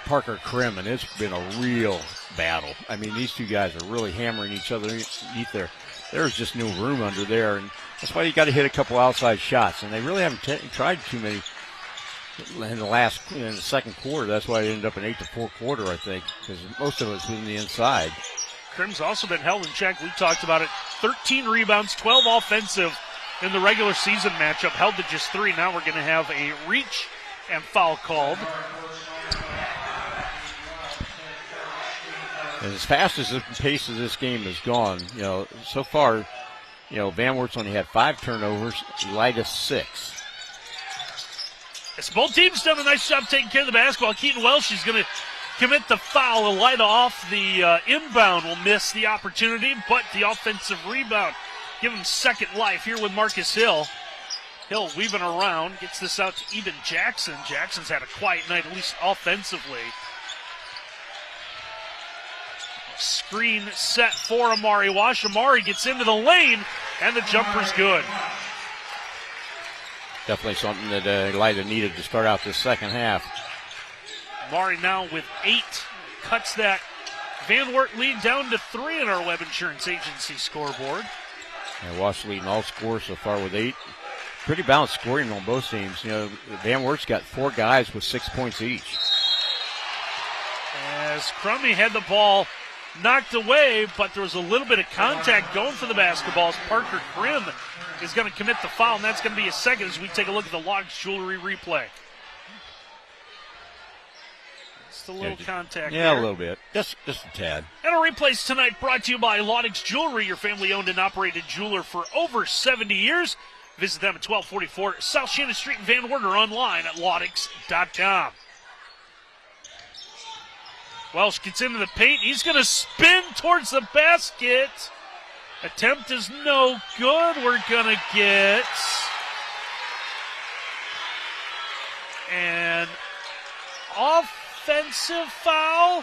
Parker Krim, and it's been a real battle. I mean, these two guys are really hammering each other underneath there. There's just no room under there, and that's why you got to hit a couple outside shots, and they really haven't tried too many in the second quarter. That's why it ended up an 8-4 quarter, I think, because most of it's been the inside. Krim's also been held in check. We talked about it. 13 rebounds, 12 offensive in the regular season matchup, held to just 3. Now we're going to have a reach and foul called. And as fast as the pace of this game has gone, so far, Van Wert's only had 5 turnovers, Elida 6. Yes, both teams done a nice job taking care of the basketball. Keaton Welsh is going to commit the foul. Elida off the inbound will miss the opportunity, but the offensive rebound give him second life here with Marcus Hill. Hill weaving around, gets this out to Eben Jackson. Jackson's had a quiet night, at least offensively. Screen set for Amari Wash. Amari gets into the lane, and the jumper's good. Definitely something that Elida needed to start out this second half. Amari now with 8, cuts that Van Wert lead down to 3 in our Web Insurance Agency scoreboard. And Wash leading all scores so far with 8. Pretty balanced scoring on both teams. Van Wert's got 4 guys with 6 points each. As Crummy had the ball knocked away, but there was a little bit of contact going for the basketball as Parker Krim is going to commit the foul, and that's going to be a second as we take a look at the Lodge Jewelry replay. Just a little contact there. A little bit. Just a tad. And our replays tonight brought to you by Laudix Jewelry, your family-owned and operated jeweler for over 70 years. Visit them at 1244 South Shannon Street in Van Wert or online at laudix.com. Welsh gets into the paint. He's going to spin towards the basket. Attempt is no good. We're going to get an offensive foul,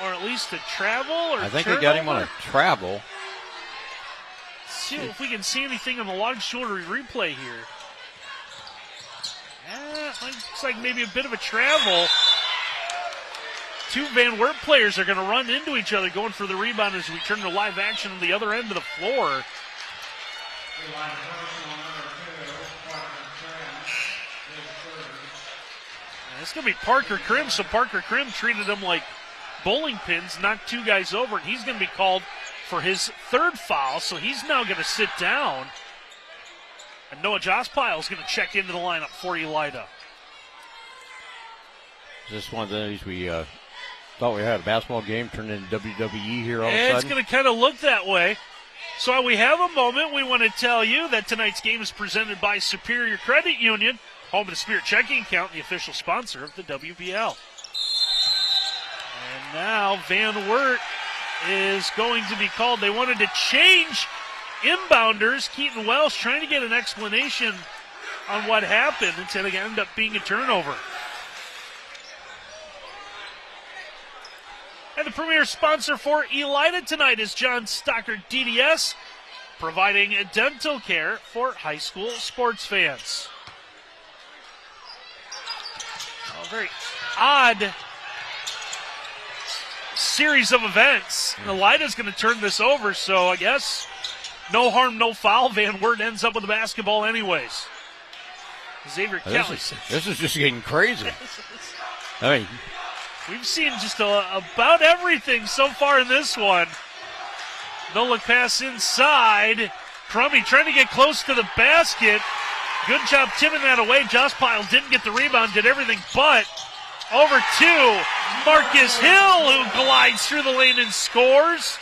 or at least a travel. Or I think turnover. they got him on a travel. See if we can see anything on the Lodge Jewelry replay here. Looks like maybe a bit of a travel. 2 Van Wert players are going to run into each other going for the rebound as we turn to live action on the other end of the floor. It's going to be Parker Krim, so Parker Krim treated him like bowling pins, knocked 2 guys over, and he's going to be called for his 3rd foul, so he's now going to sit down. And Noah Jospile is going to check into the lineup for Elida. Is this one of those we thought we had a basketball game turned into WWE here all of a sudden? It's going to kind of look that way. So while we have a moment, we want to tell you that tonight's game is presented by Superior Credit Union, home of the Spirit Checking Account, the official sponsor of the WBL. And now Van Wert is going to be called. They wanted to change inbounders. Keaton Welsh trying to get an explanation on what happened. Instead, it ended up being a turnover. And the premier sponsor for Elida tonight is John Stockard DDS, providing dental care for high school sports fans. A very odd series of events. Elida's going to turn this over, so I guess no harm, no foul. Van Wert ends up with the basketball anyways. Xavier Kelly. This is just getting crazy. I mean, we've seen just about everything so far in this one. No look pass inside. Crummy trying to get close to the basket. Good job tipping that away. Jospile didn't get the rebound, did everything but. Over to Marcus Hill, who glides through the lane and scores.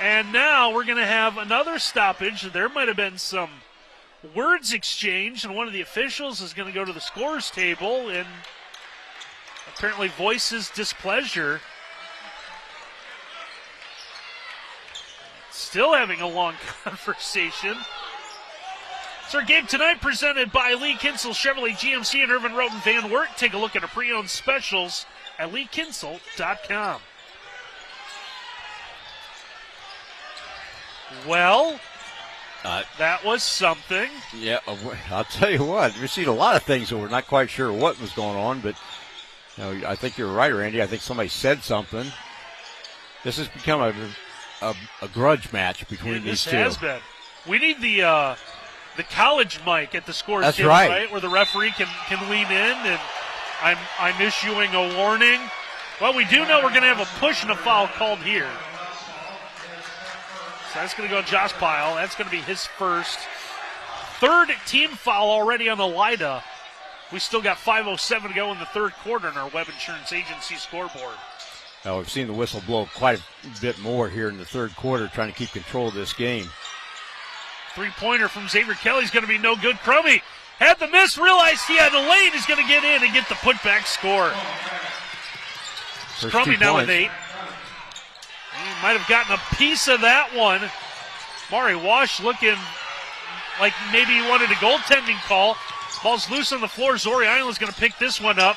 And now we're going to have another stoppage. There might have been some words exchanged, and one of the officials is going to go to the scorer's table and apparently voices displeasure. Still having a long conversation. It's our game tonight presented by Lee Kinsel Chevrolet GMC and Irvin Roden Van Wert. Take a look at our pre-owned specials at leekinsel.com. Well, that was something. Yeah, I'll tell you what. We've seen a lot of things that we're not quite sure what was going on, but I think you're right, Randy. I think somebody said something. This has become a grudge match between these two. This has been. We need the college mic at the scores That's table, right. Where the referee can lean in, and I'm issuing a warning. Well, we do know we're going to have a push and a foul called here. So that's going to go Josh Pyle. That's going to be his first. Third team foul already on Elida. We still got 5:07 to go in the third quarter in our Web Insurance Agency scoreboard. Now, we've seen the whistle blow quite a bit more here in the third quarter, trying to keep control of this game. Three-pointer from Xavier Kelly's going to be no good. Crummy had the miss, realized he had a lane. He's going to get in and get the putback score. Crummy now with 8. He might have gotten a piece of that one. Mari Wash looking like maybe he wanted a goaltending call. Ball's loose on the floor. Zori Island's going to pick this one up.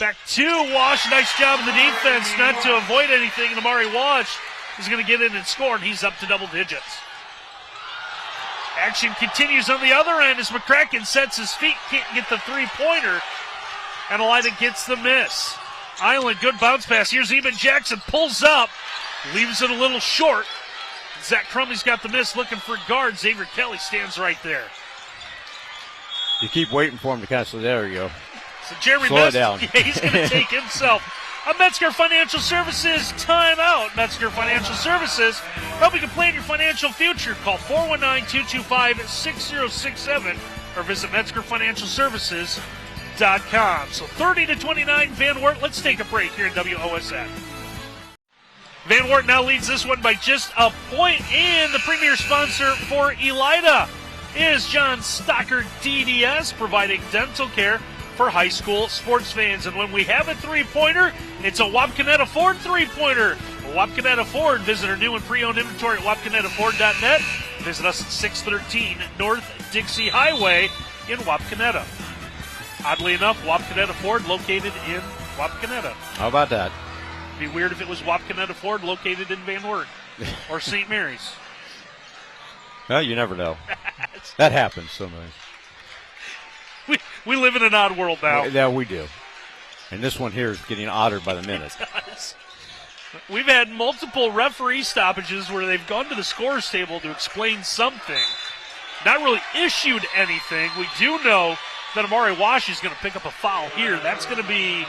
Back to Wash. Nice job in the defense not to avoid anything. And Amari Wash is going to get in and score, and he's up to double digits. Action continues on the other end as McCracken sets his feet, can't get the three-pointer, and Elida gets the miss. Island, good bounce pass. Here's Eben Jackson, pulls up, leaves it a little short. Zach Crummey's got the miss, looking for guard. Xavier Kelly stands right there. You keep waiting for him to kind of say, there you go. So Jeremy Slow it down. Yeah, he's going to take himself a Metzger Financial Services timeout. Metzger Financial Services, helping you plan your financial future. Call 419-225-6067 or visit MetzgerFinancialServices.com. So 30-29 Van Wert. Let's take a break here in WOSN. Van Wert now leads this one by just a point, and the premier sponsor for Elida is John Stockard DDS, providing dental care for high school sports fans. And when we have a three-pointer, it's a Wapconeta Ford three-pointer. Wapconeta Ford. Visit our new and pre-owned inventory at wapconetaford.net. Visit us at 613 North Dixie Highway in Wapconeta. Oddly enough, Wapconeta Ford located in Wapconeta. How about that? It'd be weird if it was Wapconeta Ford located in Van Wert or St. Mary's. Well, you never know. That happens sometimes. We live in an odd world now. Yeah, we do. And this one here is getting odder by the minute. It does. We've had multiple referee stoppages where they've gone to the scorer's table to explain something. Not really issued anything. We do know that Amari Wash is going to pick up a foul here. That's going to be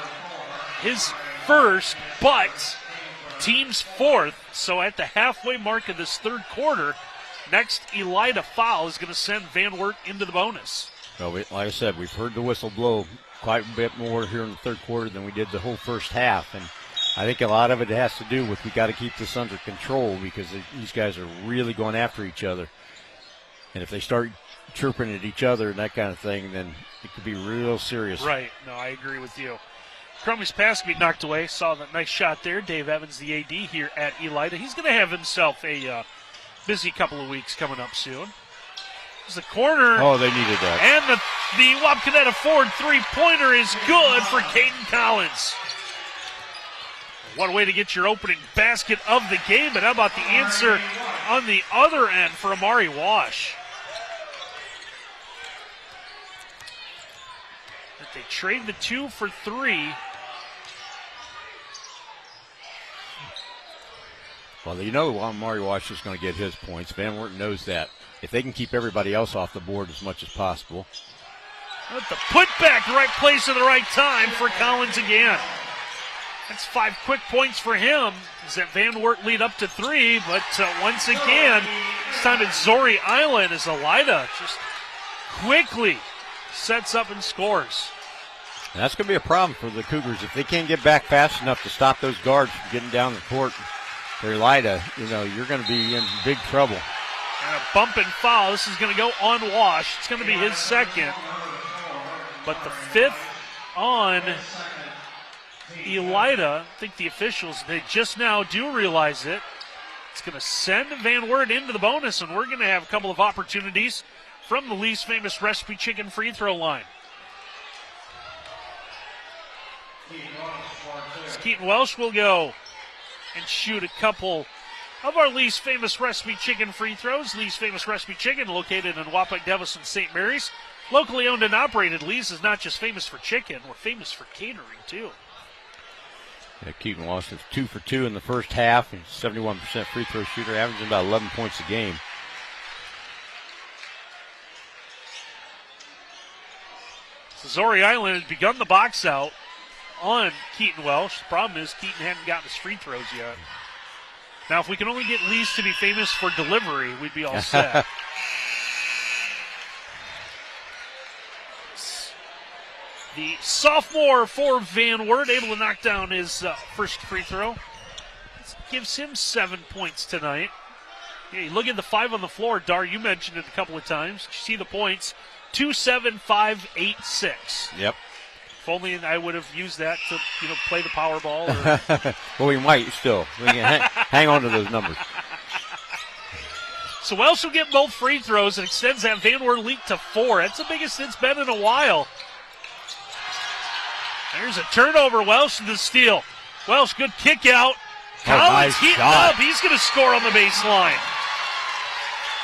his first, but team's fourth. So at the halfway mark of this third quarter, next Elida foul is going to send Van Wert into the bonus. Well, like I said, we've heard the whistle blow quite a bit more here in the third quarter than we did the whole first half. And I think a lot of it has to do with we got to keep this under control because these guys are really going after each other. And if they start chirping at each other and that kind of thing, then it could be real serious. Right. No, I agree with you. Crummey's pass could be knocked away. Saw that nice shot there. Dave Evans, the AD here at Elida. He's going to have himself a busy couple of weeks coming up soon. There's the corner. Oh, they needed that. And the Wapconeta Ford three-pointer is good for Caden Collins. What a way to get your opening basket of the game, but how about the answer on the other end for Amari Wash? But they trade the 2 for 3. Well, you know Amari Wash is going to get his points. Van Wert knows that. If they can keep everybody else off the board as much as possible. With the putback, the right place at the right time for Collins again. That's 5 quick points for him. As that Van Wert lead up to 3, but once again, this time it's Zori Island as Elida just quickly sets up and scores. And that's going to be a problem for the Cougars. If they can't get back fast enough to stop those guards from getting down the court for Elida, you're going to be in big trouble. And a bump and foul. This is going to go on Wash. It's going to be his second. But the 5th on Elida. I think the officials, they just now do realize it. It's going to send Van Wert into the bonus, and we're going to have a couple of opportunities from the Lee's Famous Recipe Chicken free throw line. Keaton Welsh will go and shoot a couple of our Lee's Famous Recipe Chicken free throws. Lee's Famous Recipe Chicken, located in Wapak, Davis, and St. Mary's. Locally owned and operated, Lee's is not just famous for chicken, we're famous for catering, too. Yeah, Keaton Walsh is 2 for 2 in the first half. He's 71% free throw shooter, averaging about 11 points a game. Missouri Island has begun the box out on Keaton Welsh. The problem is Keaton hadn't gotten his free throws yet. Now, if we can only get Lees to be famous for delivery, we'd be all set. The sophomore for Van Wert able to knock down his first free throw. This gives him 7 points tonight. Yeah, you look at the 5 on the floor. Dar, you mentioned it a couple of times. You see the points. 2, 7, 5, 8, 6. Yep. If only I would have used that to, play the power ball. Or... well, we might still. We can hang on to those numbers. So Welsh will get both free throws and extends that Van Wert lead to 4. That's the biggest it's been in a while. There's a turnover. Welsh to the steal. Welsh, good kick out. Collins heating up. He's going to score on the baseline.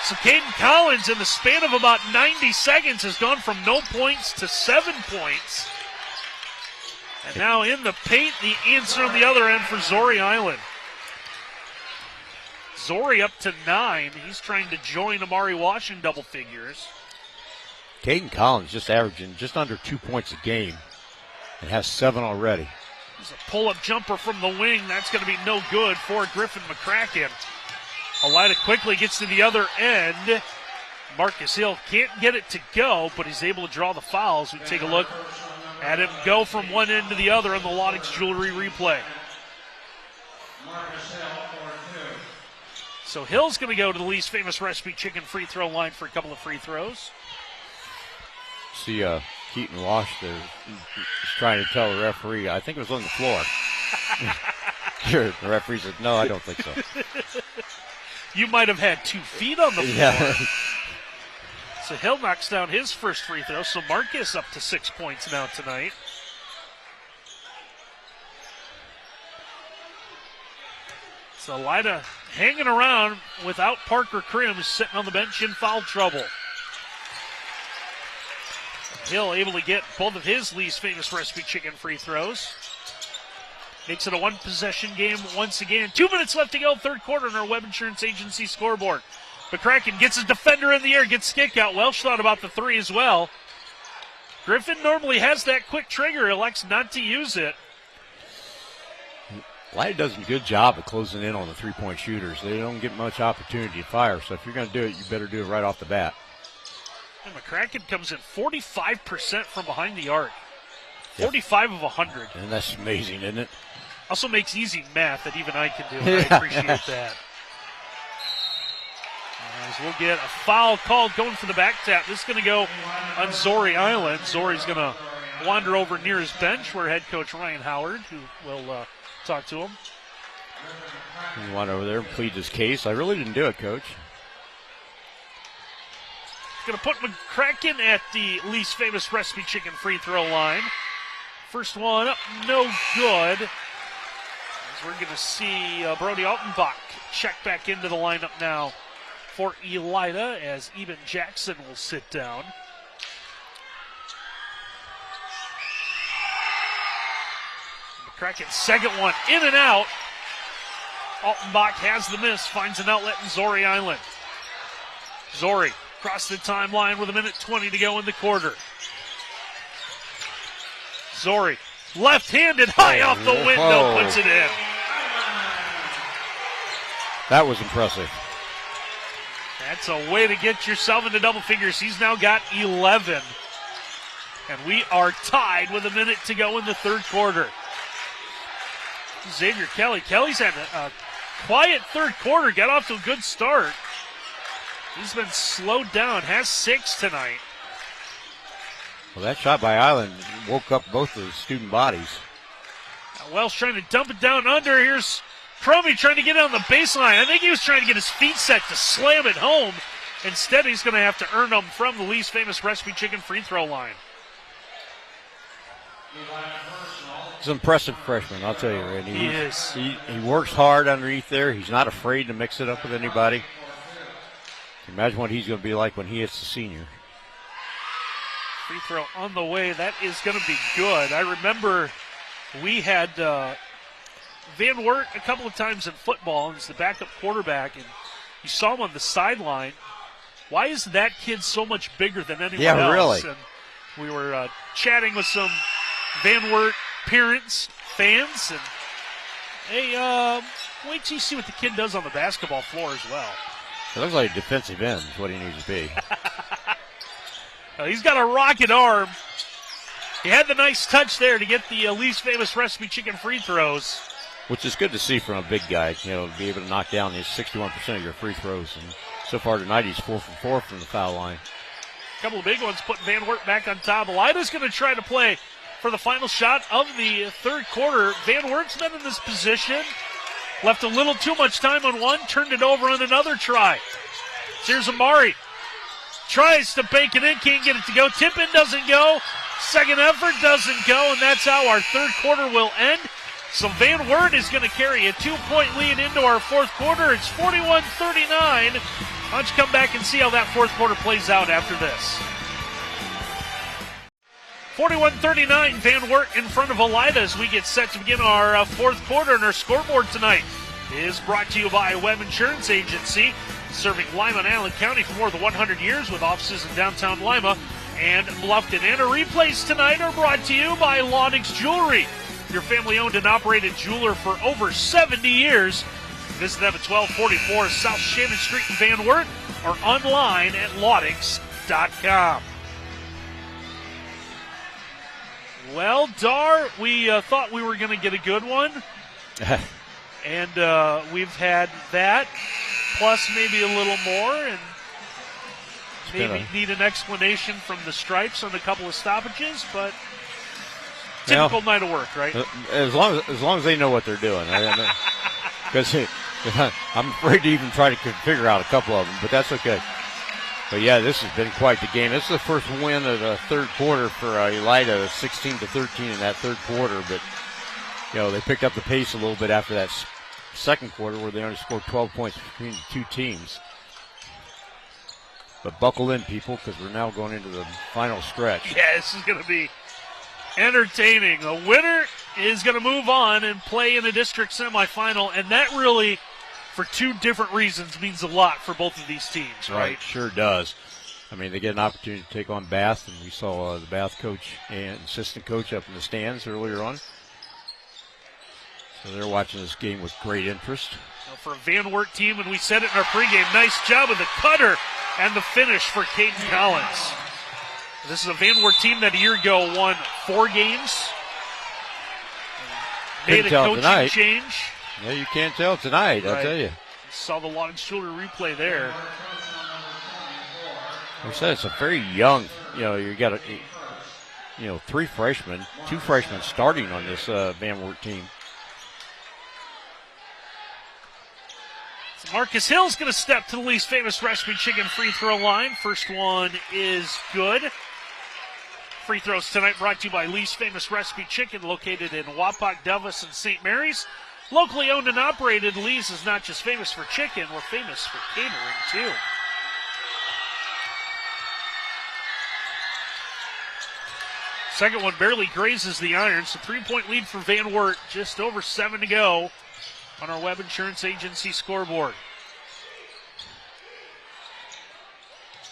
So Caden Collins, in the span of about 90 seconds, has gone from no points to 7 points. And now in the paint, the answer on the other end for Missouri Island. Missouri up to 9. He's trying to join Amari Wash in double figures. Caden Collins just averaging just under 2 points a game and has 7 already. There's a pull-up jumper from the wing. That's going to be no good for Griffin McCracken. Elida quickly gets to the other end. Marcus Hill can't get it to go, but he's able to draw the fouls. We take a look at him go from one end to the other on the Lottix Jewelry replay. So Hill's going to go to the least famous recipe chicken free throw line for a couple of free throws. See Keaton Walsh there. He's trying to tell the referee, I think it was on the floor. Sure, the referee said, no, I don't think so. You might have had 2 feet on the floor. Yeah. So Hill knocks down his first free throw. So Marcus up to 6 points now tonight. So Elida hanging around without Parker Krim, sitting on the bench in foul trouble. Hill able to get both of his least famous recipe chicken free throws. Makes it a one-possession game once again. 2 minutes left to go, third quarter on our Web Insurance Agency scoreboard. McCracken gets his defender in the air, gets kick out. Welsh thought about the 3 as well. Griffin normally has that quick trigger, elects not to use it. Elida does a good job of closing in on the three-point shooters. They don't get much opportunity to fire, so if you're going to do it, you better do it right off the bat. And McCracken comes in 45% from behind the arc. 45 of 100. And that's amazing, isn't it? Also makes easy math that even I can do. I appreciate that. As we'll get a foul called going for the back tap. This is going to go on Missouri Island. Zori's going to wander over near his bench where head coach Ryan Howard, who will talk to him. He went over there and plead his case. I really didn't do it, Coach. Going to put McCracken at the least famous recipe chicken free throw line. First one up, no good. As we're going to see Brody Altenbach check back into the lineup now for Elida as Eben Jackson will sit down. McCracken's second one in and out. Altenbach has the miss, finds an outlet in Missouri Island. Zori across the timeline with 1:20 to go in the quarter. Zori, left-handed, high off the window, puts it in. That was impressive. That's a way to get yourself into double figures. He's now got 11. And we are tied with 1 minute to go in the third quarter. Xavier Kelly. Kelly's had a quiet third quarter, got off to a good start. He's been slowed down, has 6 tonight. Well, that shot by Island woke up both of the student bodies. Welsh trying to dump it down under. Here's Cromie trying to get it on the baseline. I think he was trying to get his feet set to slam it home. Instead, he's going to have to earn them from the least famous recipe chicken free throw line. He's an impressive freshman, I'll tell you, Randy. He is. He works hard underneath there. He's not afraid to mix it up with anybody. Imagine what he's going to be like when he hits the senior. Free throw on the way. That is going to be good. I remember we had Van Wert a couple of times in football, and he's the backup quarterback, and you saw him on the sideline. Why is that kid so much bigger than anyone else? Yeah, really. And we were chatting with some Van Wert parents, fans, and hey, wait till you see what the kid does on the basketball floor as well. It looks like a defensive end is what he needs to be. He's got a rocket arm. He had the nice touch there to get the least famous recipe chicken free throws. Which is good to see from a big guy, to be able to knock down these 61% of your free throws. And so far tonight, he's 4 for 4 from the foul line. A couple of big ones putting Van Wert back on top. Elida's going to try to play for the final shot of the third quarter. Van Wert's been in this position. Left a little too much time on one, turned it over on another try. Here's Amari. Tries to bake it in, can't get it to go. Tip in doesn't go. Second effort doesn't go, and that's how our third quarter will end. So Van Wert is going to carry a 2-point lead into our fourth quarter. It's 41-39. Why don't you come back and see how that fourth quarter plays out after this. 41-39, Van Wert in front of Elida as we get set to begin our fourth quarter. And our scoreboard tonight is brought to you by Webb Insurance Agency, serving Lima and Allen County for more than 100 years with offices in downtown Lima and Bluffton. And our replays tonight are brought to you by Laudix Jewelry, your family-owned and operated jeweler for over 70 years. Visit them at 1244 South Shannon Street in Van Wert or online at laudix.com. Well, Dar, we thought we were going to get a good one. And we've had that, plus maybe a little more, and maybe need an explanation from the Stripes on a couple of stoppages, but typical night of work, right? As long as they know what they're doing. Because I'm afraid to even try to figure out a couple of them, but that's okay. But, yeah, this has been quite the game. This is the first win of the third quarter for Elida, 16-13 in that third quarter. But, they picked up the pace a little bit after that second quarter where they only scored 12 points between the two teams. But buckle in, people, because we're now going into the final stretch. Yeah, this is going to be entertaining. The winner is going to move on and play in a district semifinal, and that really, for two different reasons, means a lot for both of these teams, right? Sure does. I mean, they get an opportunity to take on Bath, and we saw the Bath coach and assistant coach up in the stands earlier on. So they're watching this game with great interest. Now for a Van Wert team, and we said it in our pregame, nice job with the cutter and the finish for Caden Collins. This is a Van Wert team that a year ago won 4 games. Made a coaching change. Yeah, you can't tell tonight, right. I'll tell you. Saw the Laudix Jewelry replay there. I said it's a very young, you got 3 freshmen, 2 freshmen starting on this Van Wert team. So Marcus Hill's going to step to the least famous recipe chicken free throw line. First one is good. Free throws tonight brought to you by Least Famous Recipe Chicken, located in Wapak, Douglas, and St. Mary's. Locally owned and operated, Lee's is not just famous for chicken, we're famous for catering too. Second one barely grazes the iron, so 3-point lead for Van Wert, just over 7 to go on our Webb Insurance Agency scoreboard.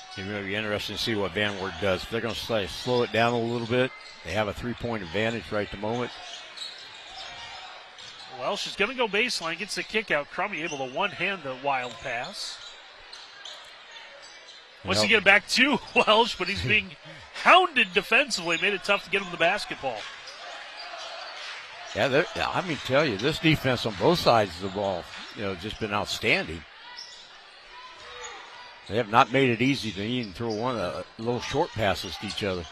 It's going to be interesting to see what Van Wert does. If they're going to slow it down a little bit, they have a 3-point advantage right at the moment. Well, she's going to go baseline, gets the kick out. Crummy able to one-hand the wild pass. Wants to get it back to Welsh, but he's being hounded defensively. Made it tough to get him the basketball. Yeah, I mean, tell you, this defense on both sides of the ball, just been outstanding. They have not made it easy to even throw little short passes to each other.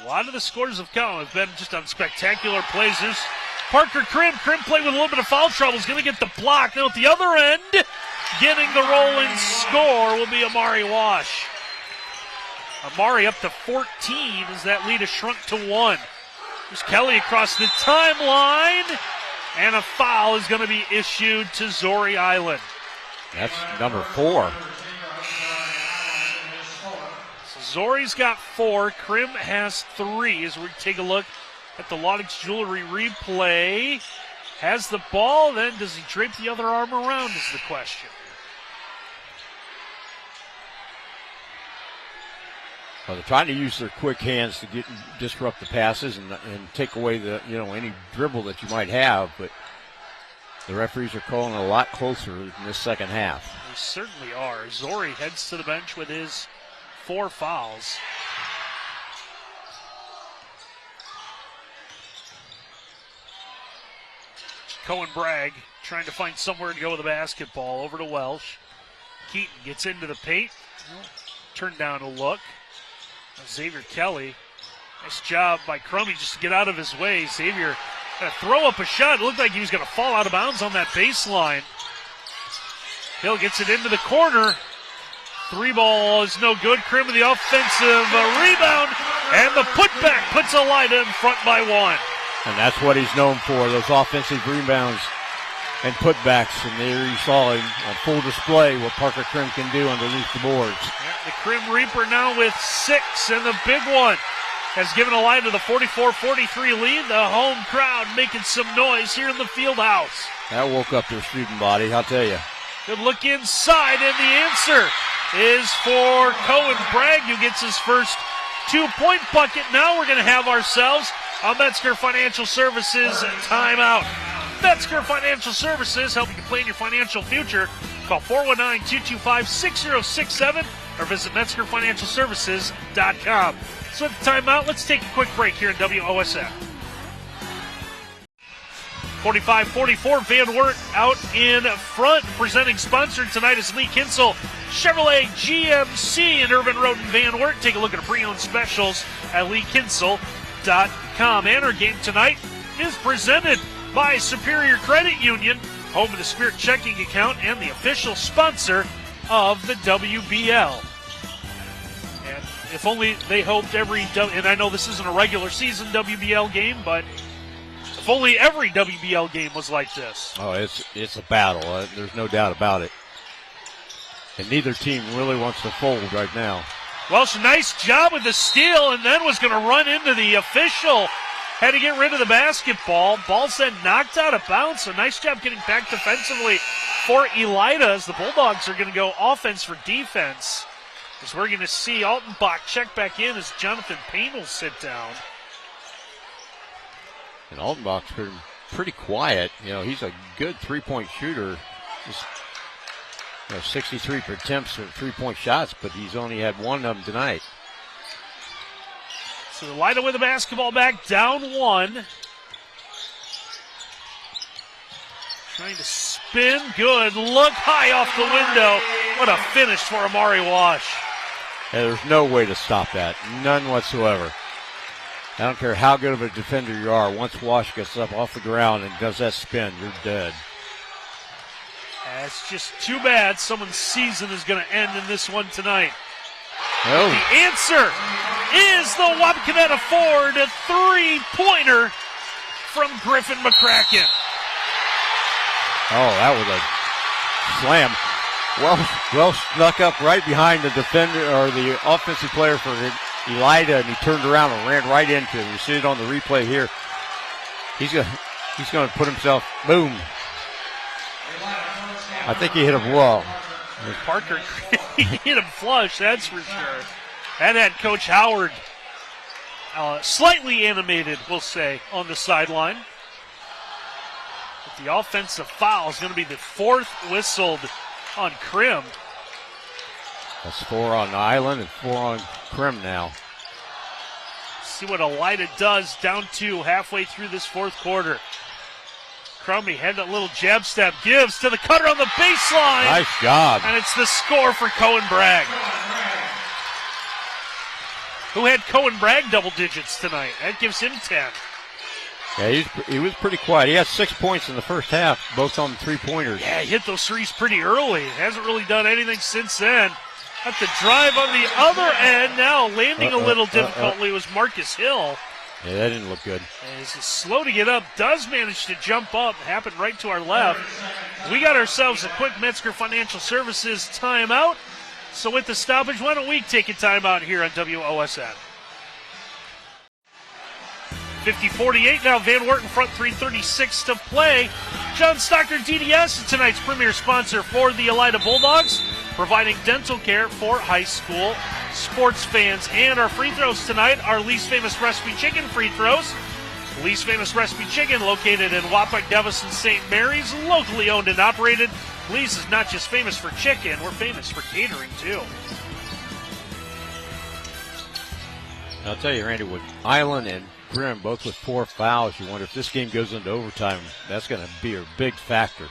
A lot of the scores have come have been just on spectacular plays. There's Parker Krim. Krim played with a little bit of foul trouble. He's going to get the block. Now at the other end, getting the roll and score will be Amari Wash. Amari up to 14 as that lead has shrunk to 1. There's Kelly across the timeline, and a foul is going to be issued to Zori Island. That's number 4. So Zori's got 4. Krim has 3 as we take a look at the Laudix Jewelry replay. has the ball. Then does he drape the other arm around is the question. Well, they're trying to use their quick hands to disrupt the passes and take away the any dribble that you might have, but the referees are calling a lot closer in this second half. They certainly are. Zori heads to the bench with his 4 fouls. Cohen Bragg trying to find somewhere to go with the basketball. Over to Welsh. Keaton gets into the paint. Turned down a look. Xavier Kelly. Nice job by Crummy just to get out of his way. Xavier going to throw up a shot. It looked like he was going to fall out of bounds on that baseline. Hill gets it into the corner. 3 ball is no good. Crim with the offensive rebound. And the putback puts Elida in front by 1. And that's what he's known for, those offensive rebounds and putbacks. And there you saw him on full display what Parker Crim can do underneath the boards. The Crim Reaper now with 6, and the big one has given Elida the 44-43 lead. The home crowd making some noise here in the field house. That woke up their student body, I'll tell you. Good look inside, and the answer is for Cohen Bragg, who gets his first 2-point bucket. Now we're going to have ourselves a Metzger Financial Services timeout. Metzger Financial Services, helping you plan your financial future. Call 419-225-6067 or visit MetzgerFinancialServices.com. So at the timeout, let's take a quick break here in WOSN. 45-44, Van Wert out in front. Presenting sponsor tonight is Lee Kinsel, Chevrolet GMC in Irvin Road and Van Wert. Take a look at our pre-owned specials at LeeKinsel.com. And our game tonight is presented by Superior Credit Union, home of the Spirit checking account and the official sponsor of the WBL. And if only they hoped and I know this isn't a regular season WBL game, but if only every WBL game was like this. Oh, it's a battle. There's no doubt about it. And neither team really wants to fold right now. Welsh, nice job with the steal, and then was going to run into the official. Had to get rid of the basketball. Ball's then knocked out of bounds, so nice job getting back defensively for Elida as the Bulldogs are going to go offense for defense. As we're going to see Altenbach check back in as Jonathan Payne will sit down. And Altenbach's been pretty quiet. He's a good 3-point shooter. Just 63 attempts for 3-point shots, but he's only had 1 of them tonight. So Elida with the basketball back, down 1. Trying to spin, good look high off the window. What a finish for Amari Wash. Yeah, there's no way to stop that, none whatsoever. I don't care how good of a defender you are. Once Wash gets up off the ground and does that spin, you're dead. It's just too bad someone's season is going to end in this one tonight. Oh. The answer is the Wapakoneta Ford 3-pointer from Griffin McCracken. Oh, that was a slam. Well snuck up right behind the defender or the offensive player for Elida, and he turned around and ran right into him. You see it on the replay here. He's going to put himself, boom. I think he hit him well. Parker hit him flush, that's for sure. And had Coach Howard slightly animated, we'll say, on the sideline. But the offensive foul is going to be the 4th whistled on Crim. That's 4 on Island and 4 on Crim now. See what Elida does down 2 halfway through this 4th quarter. Crumby had that little jab step, gives to the cutter on the baseline. Nice job. And it's the score for Cohen Bragg. Who had Cohen Bragg double digits tonight? That gives him 10. Yeah, he was pretty quiet. He had 6 points in the first half, both on 3-pointers. Yeah, he hit those threes pretty early. Hasn't really done anything since then. At the drive on the other end, now landing a little difficultly was Marcus Hill. Yeah, that didn't look good. And he's slow to get up, does manage to jump up, happened right to our left. We got ourselves a quick Metzger Financial Services timeout. So with the stoppage, why don't we take a timeout here on WOSN? 50-48 now. Van Wert in front, 3:36 to play. John Stockton DDS is tonight's premier sponsor for the Elida Bulldogs, providing dental care for high school sports fans. And our free throws tonight are Lee's Famous Recipe Chicken free throws. Lee's Famous Recipe Chicken, located in Wapak, Devis, and St. Mary's, locally owned and operated. Lee's is not just famous for chicken, we're famous for catering too. I'll tell you, Randy, with Island and Grimm both with 4 fouls, you wonder if this game goes into overtime, that's going to be a big factor.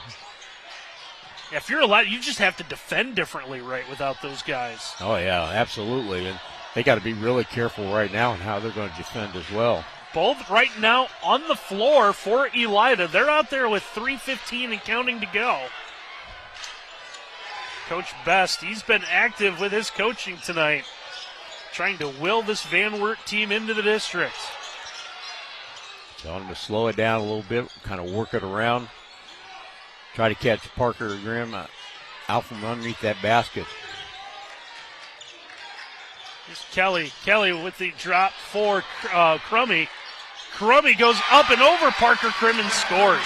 If you're allowed, you just have to defend differently, right, without those guys. Oh, yeah, absolutely. And they got to be really careful right now in how they're going to defend as well. Both right now on the floor for Elida. They're out there with 3:15 and counting to go. Coach Best, he's been active with his coaching tonight, trying to will this Van Wert team into the district. Telling him to slow it down a little bit, kind of work it around. Try to catch Parker Grimm out from underneath that basket. Here's Kelly. Kelly with the drop for Crummy. Crummy goes up and over Parker Grimm and scores.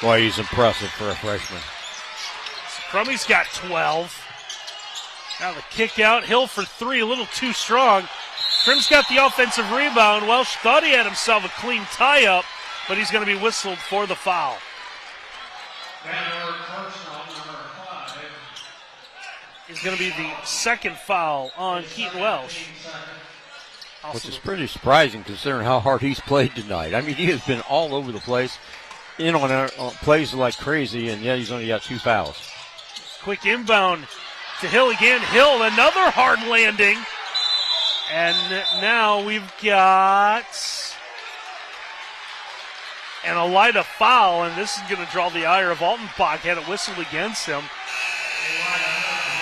Boy, he's impressive for a freshman. So Crummy's got 12. Now the kick out. Hill for 3, a little too strong. Grimm's got the offensive rebound. Welsh thought he had himself a clean tie-up, but he's going to be whistled for the foul. Is going to be the second foul on Keaton Welsh. Which is pretty surprising considering how hard he's played tonight. I mean, he has been all over the place, in on plays like crazy, and yet he's only got 2 fouls. Quick inbound to Hill again. Hill, another hard landing. And now we've got an Elida foul, and this is going to draw the ire of Altenbach. Had it whistled against him.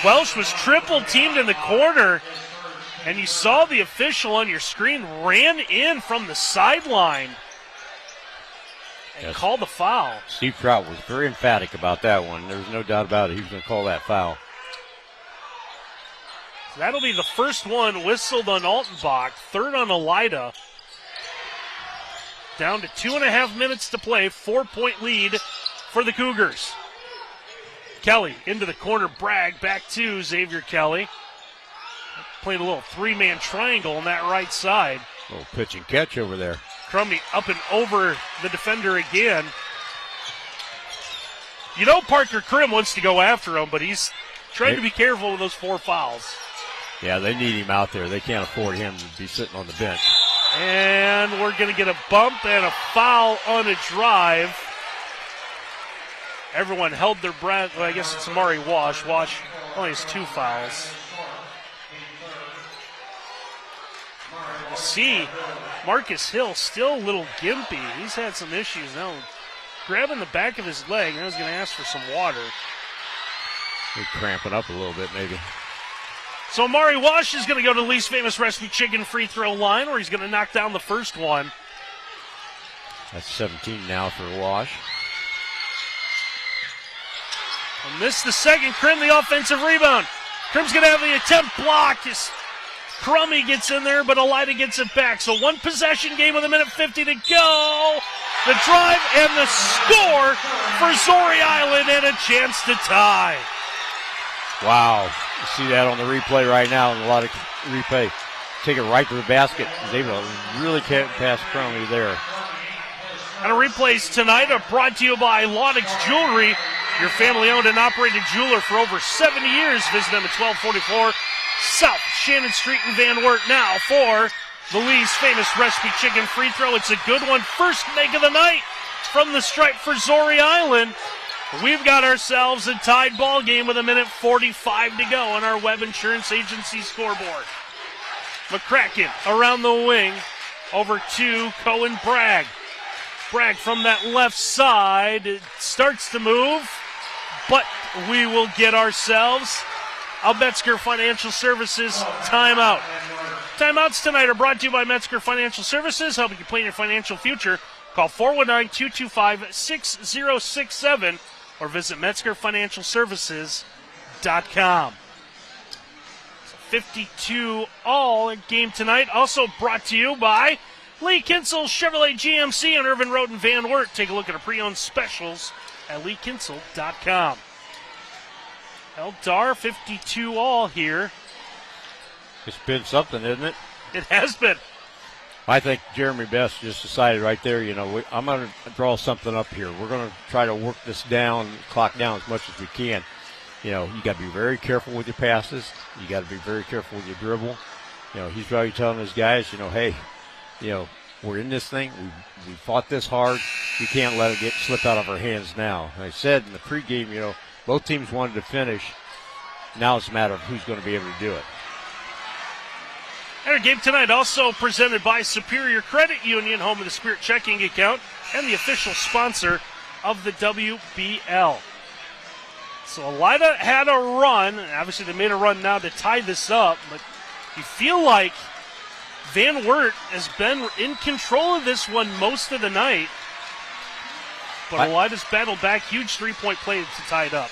Welsh was triple teamed in the corner, and you saw the official on your screen ran in from the sideline and called the foul. Steve Trout was very emphatic about that one. There was no doubt about it. He was going to call that foul. So that'll be the first one whistled on Altenbach, third on Elida. Down to 2.5 minutes to play, 4-point lead for the Cougars. Kelly into the corner, Bragg back to Xavier Kelly. Played a little 3-man triangle on that right side. A little pitch and catch over there. Crumby up and over the defender again. You know Parker Krim wants to go after him, but he's trying to be careful with those 4 fouls. Yeah, they need him out there. They can't afford him to be sitting on the bench. And we're going to get a bump and a foul on a drive. Everyone held their breath. Well, I guess it's Amari Wash. Wash only has 2 fouls. You see Marcus Hill still a little gimpy. He's had some issues now. Grabbing the back of his leg. I was going to ask for some water. He's cramping up a little bit maybe. So Amari Wash is going to go to Lee's Famous Recipe Chicken free throw line, where he's going to knock down the first one. That's 17 now for Wash. And missed the second. Krim the offensive rebound. Krim's going to have the attempt blocked. Crummy gets in there, but Elida gets it back. So 1 possession game with 1:50 to go. The drive and the score for Zori Island and a chance to tie. Wow. You see that on the replay right now, and a lot of replay. Take it right to the basket. He's able to really get past Crummy there. And our replays tonight are brought to you by Laudix Jewelry, your family-owned and operated jeweler for over 70 years. Visit them at 1244 South Shannon Street in Van Wert. Now for the Lee's Famous Recipe Chicken free throw. It's a good one. First make of the night from the stripe for Zori Island. We've got ourselves a tied ball game with 1:45 to go on our Webb Insurance Agency scoreboard. McCracken around the wing over to Cohen Bragg. Bragg from that left side starts to move, but we will get ourselves a Metzger Financial Services timeout. Timeouts tonight are brought to you by Metzger Financial Services, helping you plan your financial future. Call 419-225-6067 or visit MetzgerFinancialServices.com. 52 all game tonight. Also brought to you by Lee Kinsel Chevrolet GMC on Irvin Road in Van Wert. Take a look at our pre-owned specials at leekinsel.com. Eldar 52 all here. It's been something, isn't it? It has been. I think Jeremy Best just decided right there, I'm going to draw something up here. We're going to try to work this down, clock down as much as we can. You got to be very careful with your passes. You got to be very careful with your dribble. He's probably telling his guys, hey, we're in this thing. We fought this hard. We can't let it slip out of our hands now. And I said in the pregame, both teams wanted to finish. Now it's a matter of who's going to be able to do it. Our game tonight also presented by Superior Credit Union, home of the Spirit checking account, and the official sponsor of the WBL. So Elida had a run. Obviously, they made a run now to tie this up, but you feel like Van Wert has been in control of this one most of the night. But Elida's battled back. Huge three-point play to tie it up.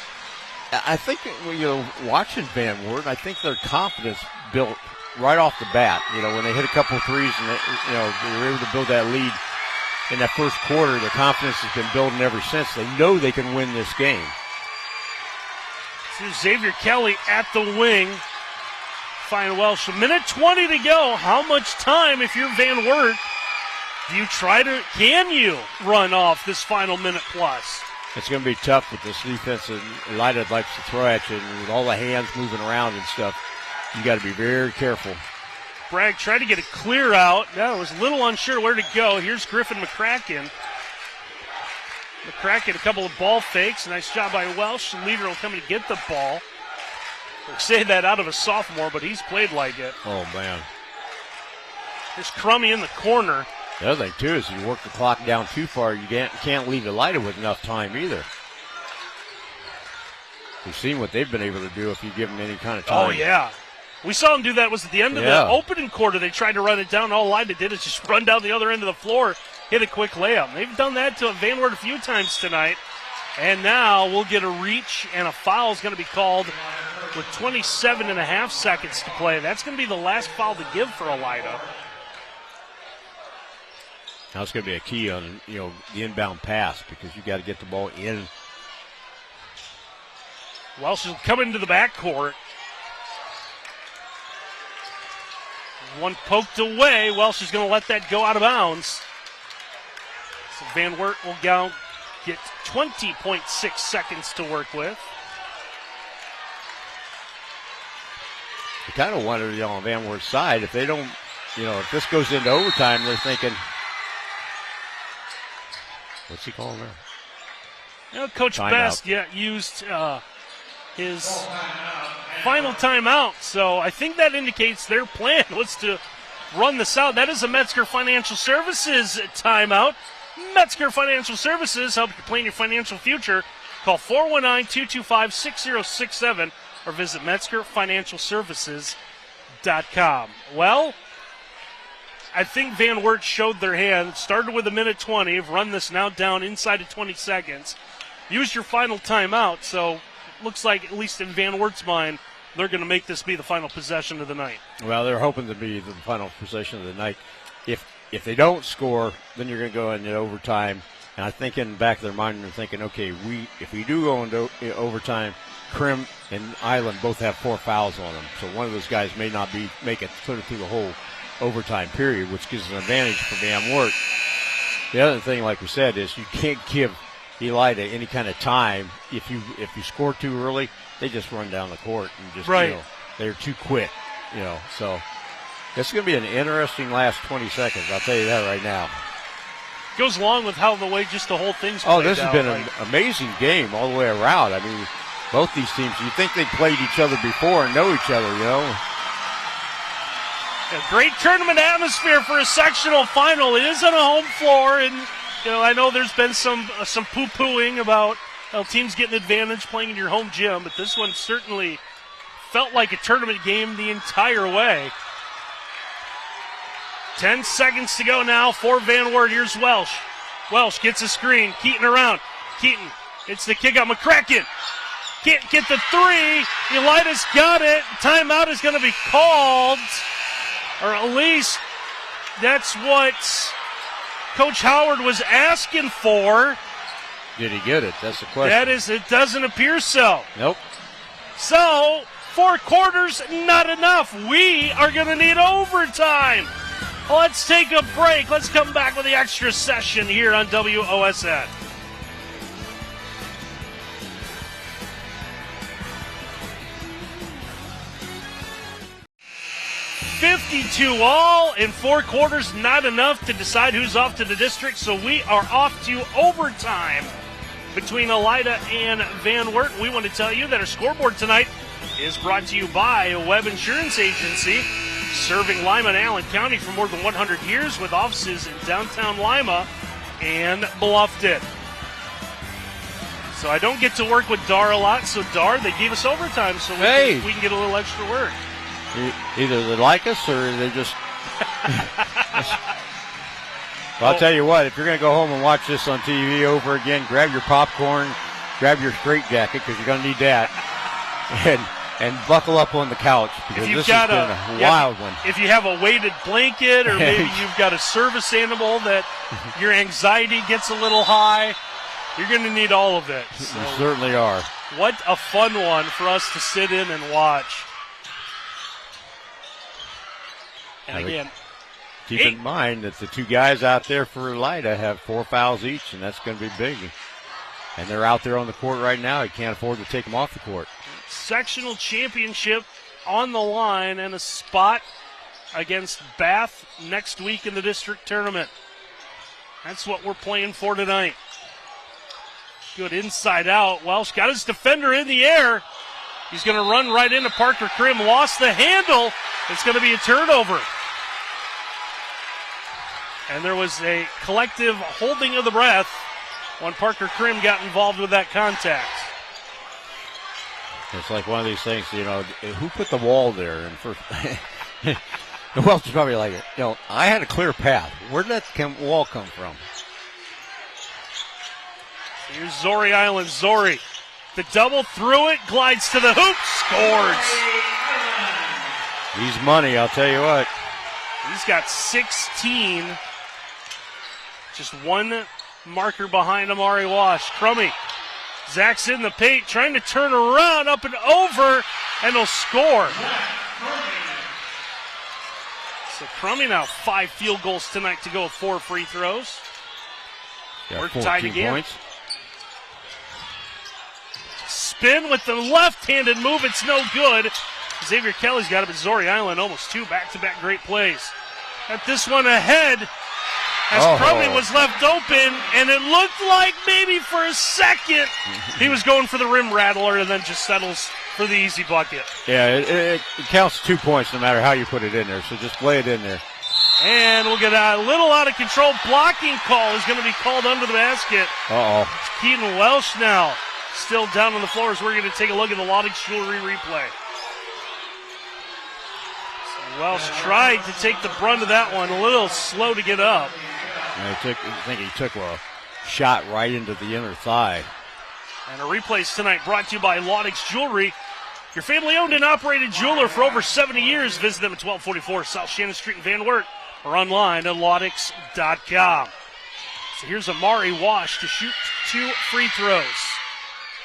I think, watching Van Wert, I think their confidence built right off the bat. When they hit a couple of threes and they were able to build that lead in that first quarter, their confidence has been building ever since. They know they can win this game. So Xavier Kelly at the wing. Find Welsh. A minute 20 to go. How much time, if you're Van Wert, can you run off this final minute plus? It's going to be tough with this defense, and Elida likes to throw at you, and with all the hands moving around and stuff, you got to be very careful. Bragg tried to get a clear out. Now was a little unsure where to go. Here's Griffin McCracken. McCracken, a couple of ball fakes. Nice job by Welsh. And Leader will come and get the ball. We'll say that out of a sophomore, but he's played like it. Oh, man. There's Crummy in the corner. The other thing, too, is you work the clock down too far, you can't leave Elida with enough time either. We've seen what they've been able to do if you give them any kind of time. Oh, yeah. We saw them do that. Was at the end of the opening quarter. They tried to run it down. All Elida did is just run down the other end of the floor, hit a quick layup. They've done that to Van Wert a few times tonight. And now we'll get a reach, and a foul is going to be called with 27 and a half seconds to play. That's going to be the last foul to give for Elida. Now it's going to be a key on the inbound pass because you got to get the ball in. Welsh is coming into the backcourt. One poked away. Welsh is going to let that go out of bounds. So Van Wert will get 20.6 seconds to work with. You kind of wonder, on Van Wert's side, if they don't, if this goes into overtime, they're thinking, what's he calling there? Coach Best, used his final timeout. So I think that indicates their plan was to run this out. That is a Metzger Financial Services timeout. Metzger Financial Services, help you plan your financial future. Call 419-225-6067 or visit MetzgerFinancialServices.com. Well, I think Van Wert showed their hand. It started with a minute 20. Have run this now down inside of 20 seconds. Used your final timeout, so it looks like, at least in Van Wert's mind, they're going to make this be the final possession of the night. Well, they're hoping to be the final possession of the night. If they don't score, then you're going to go into overtime. And I think in the back of their mind, they're thinking, okay, if we do go into overtime, Krim and Island both have 4 fouls on them. So one of those guys may not make it through the whole overtime period, which gives an advantage for Van Wert. The other thing, like we said, is you can't give Elida any kind of time. If you score too early, they just run down the court and just they're too quick. So it's going to be an interesting last 20 seconds. I'll tell you that right now. Goes along with how the whole thing's played out. This has been an amazing game all the way around. I mean, both these teams, you think they played each other before and know each other, A great tournament atmosphere for a sectional final. It is on a home floor, and I know there's been some poo-pooing about teams getting advantage playing in your home gym, but this one certainly felt like a tournament game the entire way. 10 seconds to go now for Van Wert. Here's Welsh. Welsh gets a screen. Keaton around. Keaton hits the kick out. McCracken can't get the three. Elida's got it. Timeout is going to be called, or at least That's what Coach Howard was asking for. Did he get it? That's the question. It doesn't appear so. Nope. So, 4 quarters, not enough. We are going to need overtime. Let's take a break. Let's come back with the extra session here on WOSN. $52 all in 4 quarters, not enough to decide who's off to the district, so we are off to overtime between Elida and Van Wert. We want to tell you that our scoreboard tonight is brought to you by Webb Insurance Agency, serving Lima and Allen County for more than 100 years with offices in downtown Lima and Bluffton. So I don't get to work with Dar a lot, so Dar, they gave us overtime so we can get a little extra work. Either they like us or they just... Well, I'll tell you what, if you're going to go home and watch this on TV over again, grab your popcorn, grab your straitjacket, because you're going to need that, and buckle up on the couch, because this has been a wild one. If you have a weighted blanket, or maybe you've got a service animal that your anxiety gets a little high, you're going to need all of it. So, you certainly are. What a fun one for us to sit in and watch. And again, keep in mind that the 2 guys out there for Elida have 4 fouls each, and that's going to be big. And they're out there on the court right now. You can't afford to take them off the court. Sectional championship on the line and a spot against Bath next week in the district tournament. That's what we're playing for tonight. Good inside out. Welsh got his defender in the air. He's going to run right into Parker Krim. Lost the handle. It's going to be a turnover. And there was a collective holding of the breath when Parker Krim got involved with that contact. It's like one of these things, who put the wall there? And first, the Welsh is probably like, I had a clear path. Where did that wall come from? Here's Zori Island. Zori, the double through it, glides to the hoop, scores. He's money, I'll tell you what. He's got 16. Just 1 marker behind Amari Wash. Crummy. Zach's in the paint, trying to turn around, up and over, and he'll score. So Crummy now 5 field goals tonight to go with 4 free throws. We're tied again. Points. Spin with the left-handed move. It's no good. Xavier Kelly's got it, but Zori Island almost 2 back-to-back great plays. Got this one ahead as Crumley was left open, and it looked like maybe for a second he was going for the rim rattler and then just settles for the easy bucket. Yeah, it counts 2 points no matter how you put it in there, so just play it in there. And we'll get a little out of control. Blocking call is going to be called under the basket. Uh-oh. It's Keaton Welsh now still down on the floor as we're going to take a look at the Loddix Jewelry replay. Welsh tried to take the brunt of that one, a little slow to get up. I think he took a shot right into the inner thigh. And a replays tonight brought to you by Loddix Jewelry, your family-owned and operated jeweler for over 70 years. Visit them at 1244 South Shannon Street in Van Wert or online at Loddix.com. So here's Amari Wash to shoot 2 free throws.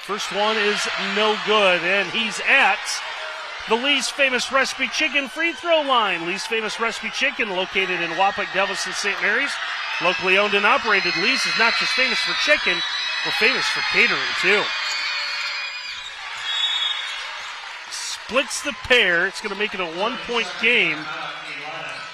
First one is no good, and he's at the Lee's Famous Recipe Chicken free throw line. Lee's Famous Recipe Chicken, located in Wapak, Devils, and St. Mary's. Locally owned and operated, Lee's is not just famous for chicken, we're famous for catering, too. Splits the pair. It's going to make it a 1-point game.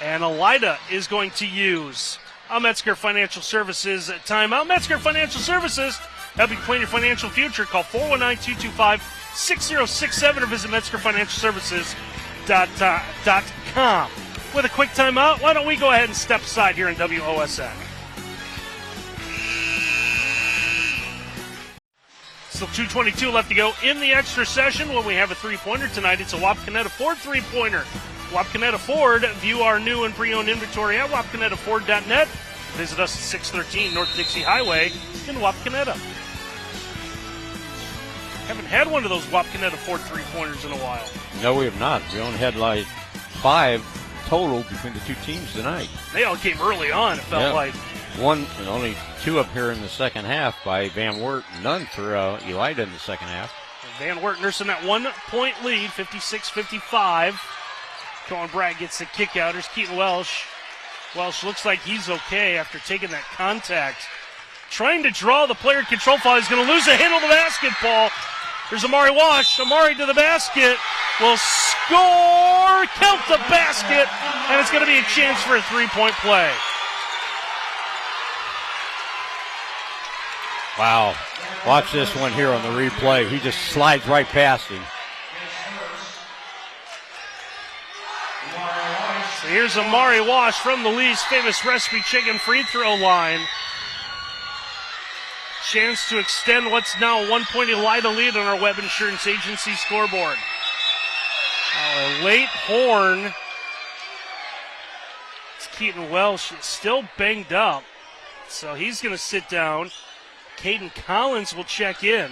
And Elida is going to use a Metzger Financial Services timeout. Metzger Financial Services, helping plan your financial future. Call 419-225-6067 or visit MetzgerFinancialServices.com. With a quick timeout, why don't we go ahead and step aside here in WOSN. Still 2:22 left to go in the extra session when we have a three-pointer tonight. It's a Wapakoneta Ford three-pointer. Wapakoneta Ford, view our new and pre-owned inventory at wapakonetaford.net. Visit us at 613 North Dixie Highway in Wapakoneta. Haven't had one of those Wapakoneta Ford three-pointers in a while. No, we have not. We only had like 5 total between the two teams tonight. They all came early on, it felt like. One and only two up here in the second half by Van Wert. None for Elida in the second half. Van Wert nursing that 1-point lead, 56-55. Cohen Bragg gets the kick out. Here's Keaton Welsh. Welsh looks like he's okay after taking that contact. Trying to draw the player control foul. He's going to lose a handle of the basketball. Here's Amari Wash. Amari to the basket. Will score. Count the basket. And it's going to be a chance for a three-point play. Wow. Watch this one here on the replay. He just slides right past him. So here's Amari Wash from the Lee's Famous Recipe Chicken free throw line. Chance to extend what's now a 1-point Elida lead on our Web Insurance Agency scoreboard. A late horn. It's Keaton Welsh, still banged up. So he's going to sit down. Caden Collins will check in.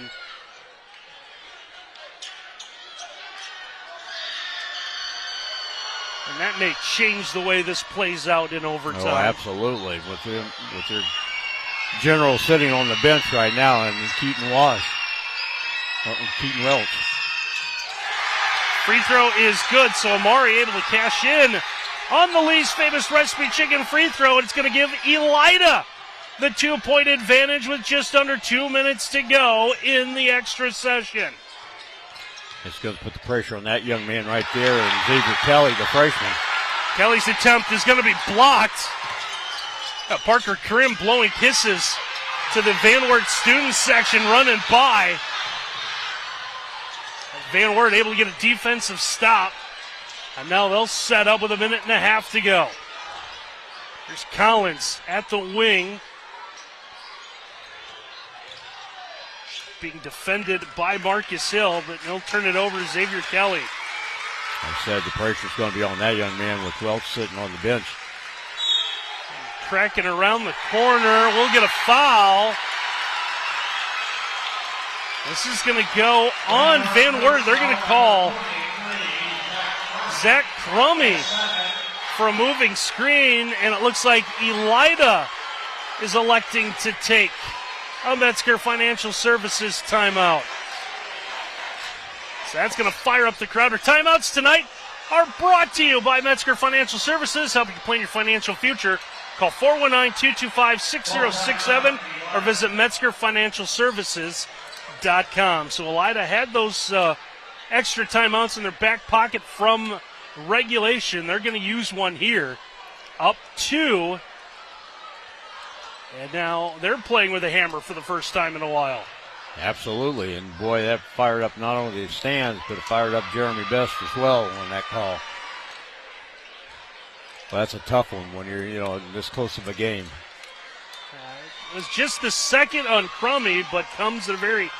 And that may change the way this plays out in overtime. Oh, absolutely. With their general sitting on the bench right now, and Keaton Welsh. Free throw is good, so Amari able to cash in on the Lee's Famous Recipe Chicken free throw, and it's going to give Elida the 2-point advantage with just under 2 minutes to go in the extra session. It's going to put the pressure on that young man right there, and Xavier Kelly, the freshman. Kelly's attempt is going to be blocked. Parker Krim blowing kisses to the Van Wert student section running by. Van Wert able to get a defensive stop. And now they'll set up with a minute and a half to go. There's Collins at the wing. Being defended by Marcus Hill, but he'll turn it over to Xavier Kelly. I said the pressure's going to be on that young man with Welch sitting on the bench. Cracking around the corner. We'll get a foul. This is going to go on Van Wert. They're going to call Zach Crummy for a moving screen, and it looks like Elida is electing to take a Metzger Financial Services timeout. So that's going to fire up the crowd. Our timeouts tonight are brought to you by Metzger Financial Services, helping you plan your financial future. Call 419-225-6067 or visit MetzgerFinancialServices.com. So Elida had those extra timeouts in their back pocket from regulation. They're going to use one here. Up 2. And now they're playing with a hammer for the first time in a while. Absolutely. And boy, that fired up not only the stands, but it fired up Jeremy Best as well on that call. Well, that's a tough one when you're, this close of a game. It was just the second on Crummy, but comes at a very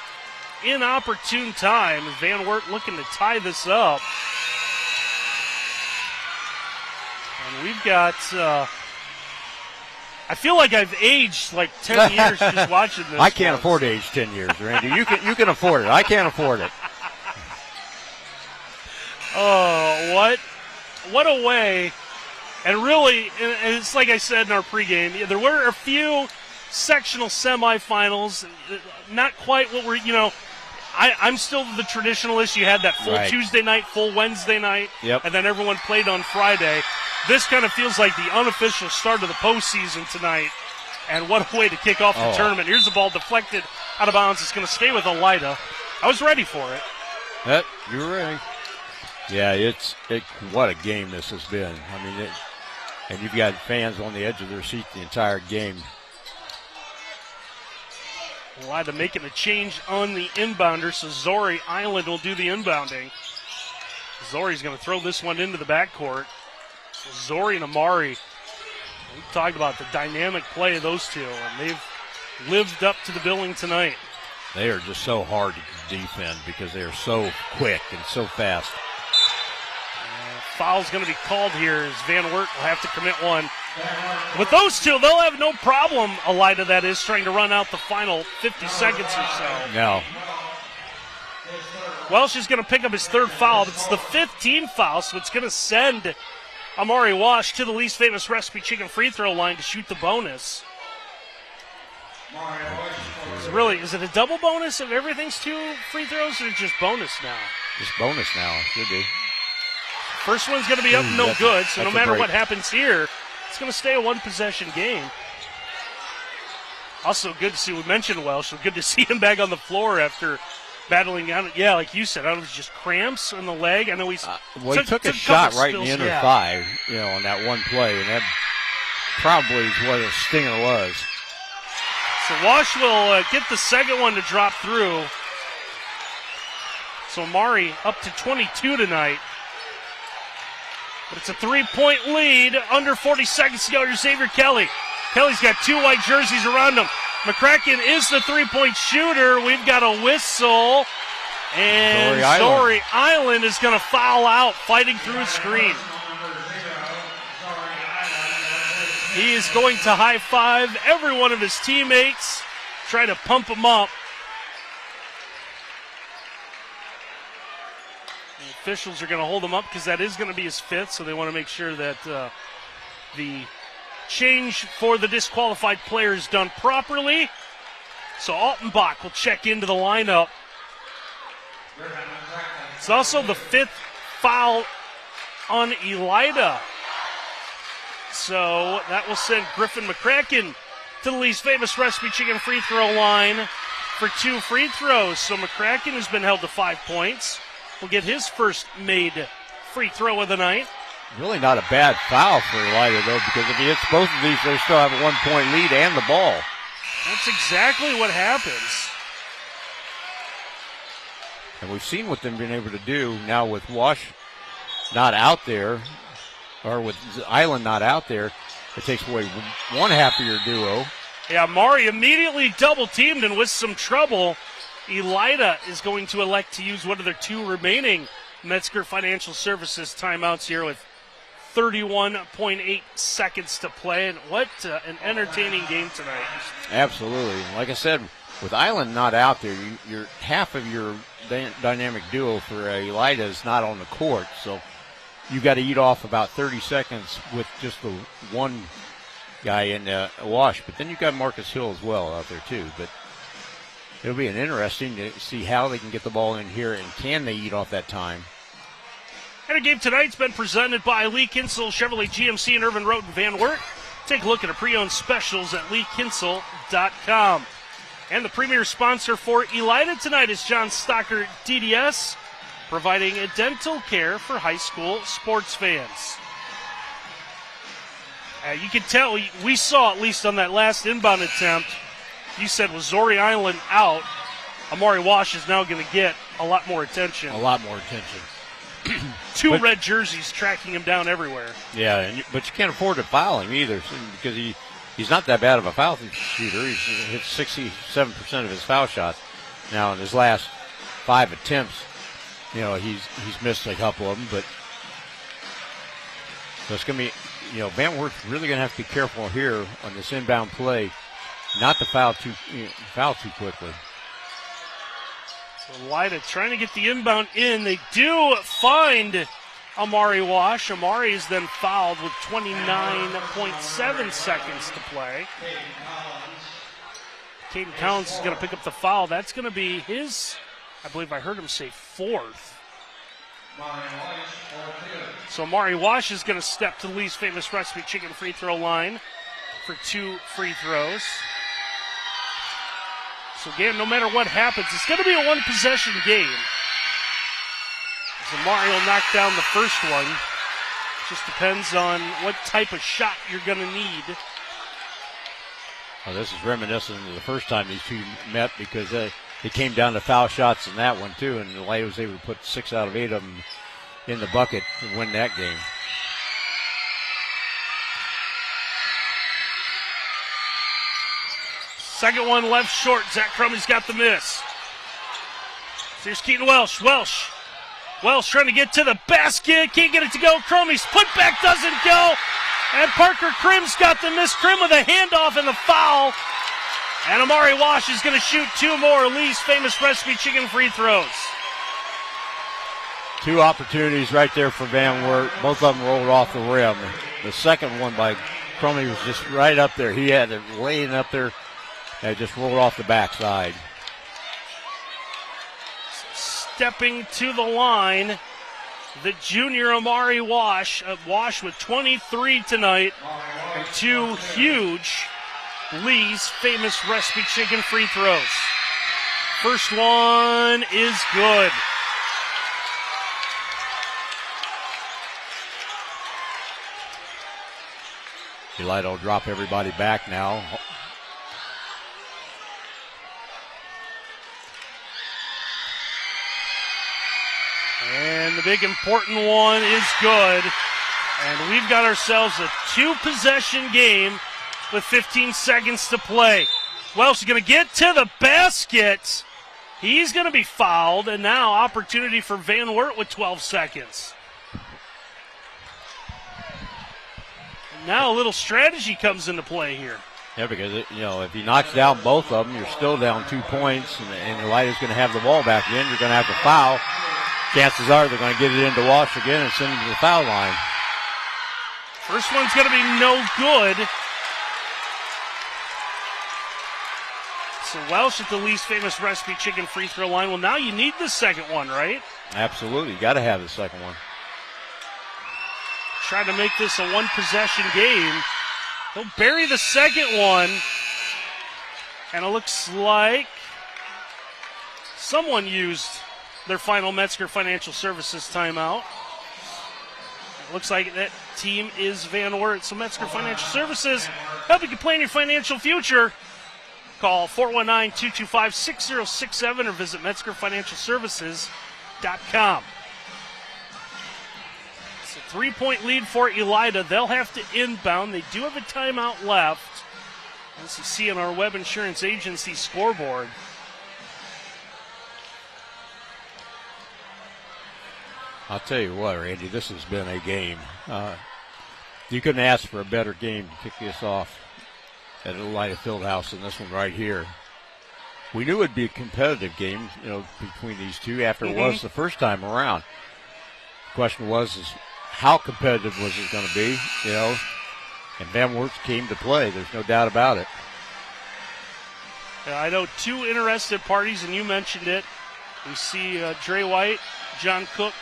inopportune time. Van Wert looking to tie this up. And we've got, I feel like I've aged like 10 years just watching this. I can't afford to age 10 years, Randy. You can afford it. I can't afford it. Oh, what a way. And really, and it's like I said in our pregame, there were a few sectional semifinals, not quite what we're, I'm still the traditionalist. You had that full Tuesday night, full Wednesday night, and then everyone played on Friday. This kind of feels like the unofficial start of the postseason tonight, and what a way to kick off the tournament. Here's the ball deflected out of bounds. It's going to stay with Elida. I was ready for it. Yep, you're ready. Yeah, what a game this has been. I mean, and you've got fans on the edge of their seat the entire game. Elida making a change on the inbounder, so Zori Island will do the inbounding. Zori's going to throw this one into the backcourt. Zori and Amari, we talked about the dynamic play of those two, and they've lived up to the billing tonight. They are just so hard to defend because they are so quick and so fast. Foul's going to be called here as Van Wert will have to commit one. With those two, they'll have no problem, Elida that is, trying to run out the final 50 seconds or so. No. Welsh is going to pick up his third foul. It's the 15th foul, so it's going to send Amari Wash to the Lee's Famous Recipe Chicken free throw line to shoot the bonus. Is it a double bonus if everything's 2 free throws, or just bonus now? Just bonus now, should be. First one's going to be up no good, so no matter what happens here, it's going to stay a 1-possession game. Also good to see, we mentioned Welsh, so good to see him back on the floor after battling out. Yeah, like you said, I don't know if it's just cramps in the leg. I know he took a shot right in the inner thigh, on that one play, and that probably is what a stinger was. So Wash will get the second one to drop through. So Amari up to 22 tonight. But it's a 3-point lead. Under 40 seconds to go. Here's Xavier Kelly. Kelly's got 2 white jerseys around him. McCracken is the 3-point shooter. We've got a whistle. And Zori Island is going to foul out, fighting through a screen. He is going to high-five every one of his teammates, try to pump him up. The officials are going to hold him up because that is going to be his 5th, so they want to make sure that the change for the disqualified player is done properly. So Altenbach will check into the lineup. It's also the 5th foul on Elida. So that will send Griffin McCracken to the Lee's Famous Recipe Chicken free throw line for 2 free throws. So McCracken has been held to 5 points. Will get his first made free throw of the night. Really not a bad foul for Elida, though, because if he hits both of these, they still have a 1-point lead and the ball. That's exactly what happens. And we've seen what they've been able to do now with Wash not out there, or with Island not out there. It takes away one half of your duo. Yeah, Mari immediately double-teamed, and with some trouble, Elida is going to elect to use one of their 2 remaining Metzger Financial Services timeouts here with 31.8 seconds to play. And what an entertaining game tonight. Absolutely. Like I said, with Island not out there, you're half of your dynamic duo for Elida is not on the court, so you got to eat off about 30 seconds with just the one guy in Wash. But then you got Marcus Hill as well out there too. But it'll be interesting to see how they can get the ball in here and can they eat off that time. And our game tonight's been presented by Lee Kinsel, Chevrolet GMC in Irvin Road and Van Wert. Take a look at our pre-owned specials at leekinsel.com. And the premier sponsor for Elida tonight is John Stocker DDS, providing a dental care for high school sports fans. You can tell, we saw at least on that last inbound attempt, you said with Zori Island out, Amari Wash is now going to get a lot more attention. A lot more attention. 2 red jerseys tracking him down everywhere. Yeah, but you can't afford to foul him either because he's not that bad of a foul shooter. He's hit 67% of his foul shots. Now in his last 5 attempts, he's missed a couple of them, but so it's going to be, Van Wert's really going to have to be careful here on this inbound play, not to foul too quickly. So Elida trying to get the inbound in. They do find Amari Wash. Amari is then fouled with 29.7 seconds to play. Caden Collins is going to pick up the foul. That's going to be his, I believe I heard him say 4th. So Amari Wash is going to step to Lee's Famous Recipe Chicken free throw line for 2 free throws. So again, no matter what happens, it's going to be a 1-possession game. So Amari will knock down the first one. Just depends on what type of shot you're going to need. Well, this is reminiscent of the first time these 2 met because they came down to foul shots in that one too, and Elida was able to put 6 out of 8 of them in the bucket to win that game. Second one left short. Zach Crumley's got the miss. So here's Keaton Welsh. Welsh trying to get to the basket. Can't get it to go. Crumley's putback doesn't go. And Parker Krim's got the miss. Krim with a handoff and the foul. And Amari Wash is going to shoot 2 more Lee's Famous Recipe Chicken free throws. Two opportunities right there for Van Wert. Both of them rolled off the rim. The second one by Crumley was just right up there. He had it laying up there and just rolled off the backside. Stepping to the line, the junior Amari Wash. Wash with 23 tonight and two huge Lee's Famous Recipe Chicken free throws. First one is good. Elida will drop everybody back now. And the big important one is good. And we've got ourselves a two-possession game with 15 seconds to play. Welsh is going to get to the basket. He's going to be fouled. And now opportunity for Van Wert with 12 seconds. And now a little strategy comes into play here. Yeah, because, if he knocks down both of them, you're still down 2 points, and Elida's going to have the ball back in. You're going to have to foul. Chances are they're going to get it into Wash again and send him to the foul line. First one's going to be no good. So Welsh at the Lee's Famous Recipe Chicken free throw line. Well, now you need the second one, right? Absolutely. You got to have the second one. Trying to make this a one-possession game. He'll bury the second one. And it looks like someone used their final Metzger Financial Services timeout. It looks like that team is Van Wert. So Metzger Financial Services, helping you plan your financial future. Call 419-225-6067 or visit MetzgerFinancialServices.com. It's a 3-point lead for Elida. They'll have to inbound. They do have a timeout left, as you see on our Web Insurance Agency scoreboard. I'll tell you what, Randy, this has been a game. You couldn't ask for a better game to kick this off at Elida Fieldhouse than this one right here. We knew it would be a competitive game, between these two after it was the first time around. The question was how competitive was it going to be, and Van Wert came to play. There's no doubt about it. I know two interested parties, and you mentioned it. We see Dre White, John Cook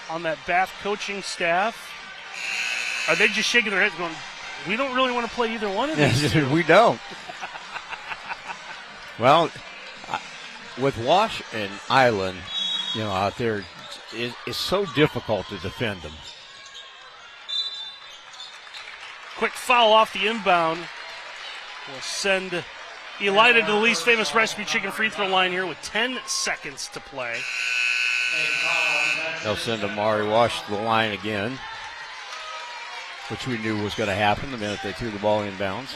on that Bath coaching staff. Are they just shaking their heads going, we don't really want to play either one of these two? We don't. Well, with Wash and Island, out there, it's so difficult to defend them. Quick foul off the inbound will send Elida to the Lee's Famous Recipe Chicken free throw line here with 10 seconds to play. They'll send Amari Wash to the line again, which we knew was going to happen the minute they threw the ball inbounds.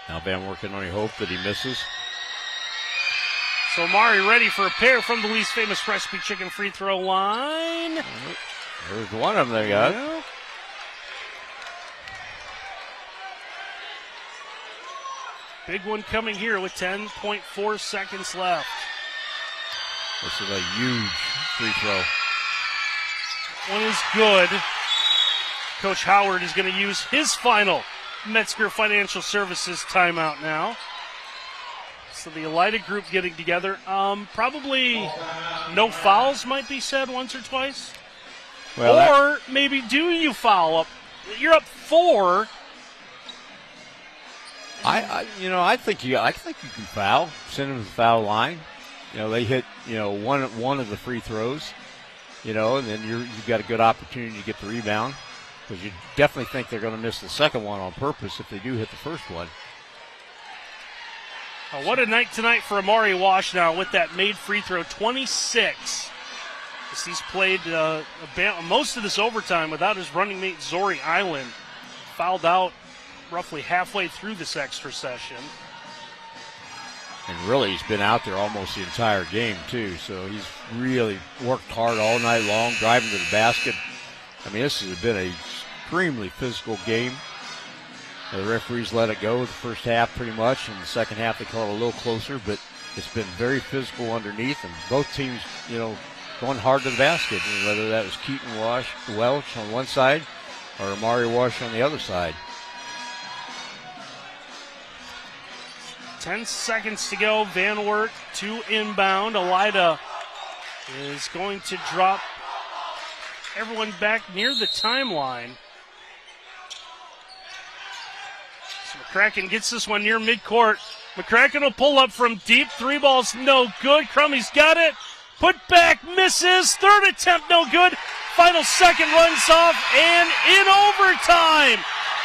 Now Van Wert can only hope that he misses. So Amari ready for a pair from the Lee's Famous Recipe Chicken free throw line. There's one of them they got. Yeah. Big one coming here with 10.4 seconds left. This is a huge free throw. One is good. Coach Howard is going to use his final Metzger Financial Services timeout now. So the Elida group getting together. Probably no fouls might be said once or twice. Well, or maybe do you foul up? You're up 4. I think you can foul. Send them to the foul line. They hit one of the free throws. And then you've got a good opportunity to get the rebound, because you definitely think they're going to miss the second one on purpose if they do hit the first one. What a night tonight for Amari Wash now with that made free throw, 26. As he's played most of this overtime without his running mate Zori Island. Fouled out roughly halfway through this extra session. And really, he's been out there almost the entire game, too. So he's really worked hard all night long, driving to the basket. I mean, this has been an extremely physical game. The referees let it go the first half pretty much, and the second half they called it a little closer, but it's been very physical underneath, and both teams, going hard to the basket, whether that was Keaton Welch on one side or Amari Wash on the other side. 10 seconds to go. Van Wert to inbound. Elida is going to drop everyone back near the timeline. So McCracken gets this one near midcourt. McCracken will pull up from deep. 3 balls, no good. Crummey's got it. Put back, misses. Third attempt, no good. Final second runs off, and in overtime,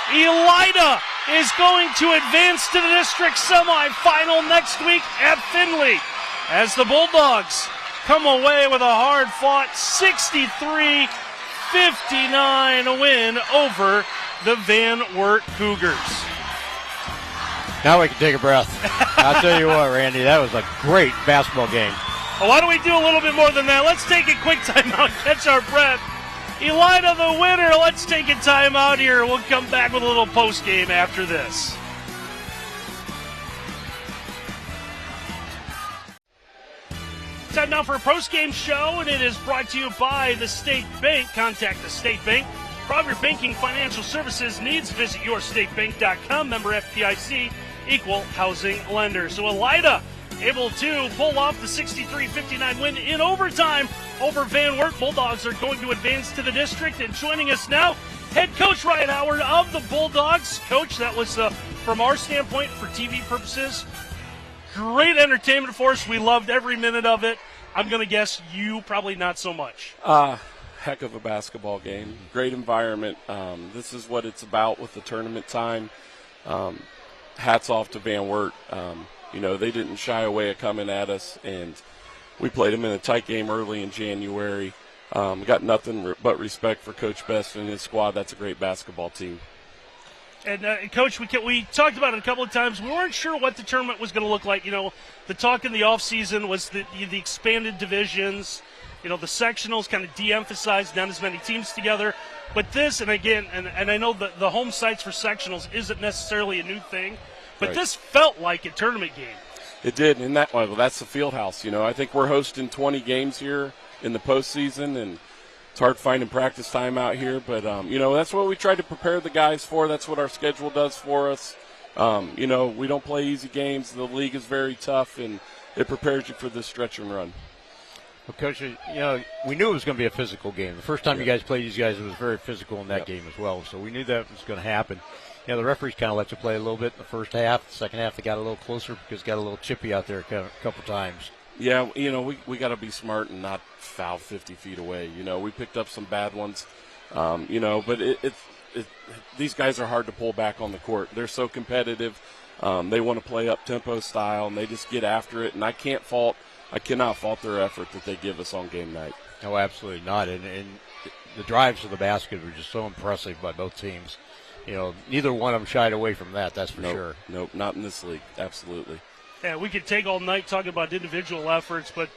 Elida is going to advance to the district semifinal next week at Findlay as the Bulldogs come away with a hard-fought 63-59 win over the Van Wert Cougars. Now we can take a breath. I'll tell you what, Randy, that was a great basketball game. Well, why don't we do a little bit more than that? Let's take a quick timeout, catch our breath. Elida the winner. Let's take a timeout here. We'll come back with a little post-game after this. Time now for a post-game show, and it is brought to you by the State Bank. Contact the State Bank for all your banking financial services needs. Visit yourstatebank.com. Member FDIC, equal housing lender. So Elida able to pull off the 63-59 win in overtime over Van Wert. Bulldogs are going to advance to the district, and joining us now, head coach Ryan Howard of the Bulldogs. Coach, that was, from our standpoint, for TV purposes, great entertainment for us. We loved every minute of it. I'm going to guess you probably not so much. Heck of a basketball game. Great environment. This is what it's about with the tournament time. Hats off to Van Wert. They didn't shy away at coming at us, and we played them in a tight game early in January. Got nothing but respect for Coach Best and his squad. That's a great basketball team. And, Coach, we talked about it a couple of times. We weren't sure what the tournament was going to look like. The talk in the offseason was the expanded divisions, the sectionals kind of de-emphasized, not as many teams together. But this, and again, and I know that the home sites for sectionals isn't necessarily a new thing, but right. This felt like a tournament game. It did, and that's the field house. I think we're hosting 20 games here in the postseason, and it's hard finding practice time out here. But, that's what we try to prepare the guys for. That's what our schedule does for us. We don't play easy games. The league is very tough, and it prepares you for this stretch and run. Well, Coach, we knew it was going to be a physical game. The first time you guys played these guys, it was very physical in that game as well. So we knew that was going to happen. The referees kind of let you play a little bit in the first half. The second half, they got a little closer because it got a little chippy out there a couple times. Yeah, we got to be smart and not foul 50 feet away. We picked up some bad ones, but these guys are hard to pull back on the court. They're so competitive. They want to play up-tempo style, and they just get after it. And I cannot fault their effort that they give us on game night. No, absolutely not. And the drives to the basket were just so impressive by both teams. Neither one of them shied away from that, that's for sure. Nope, not in this league. Absolutely. Yeah, we could take all night talking about individual efforts, but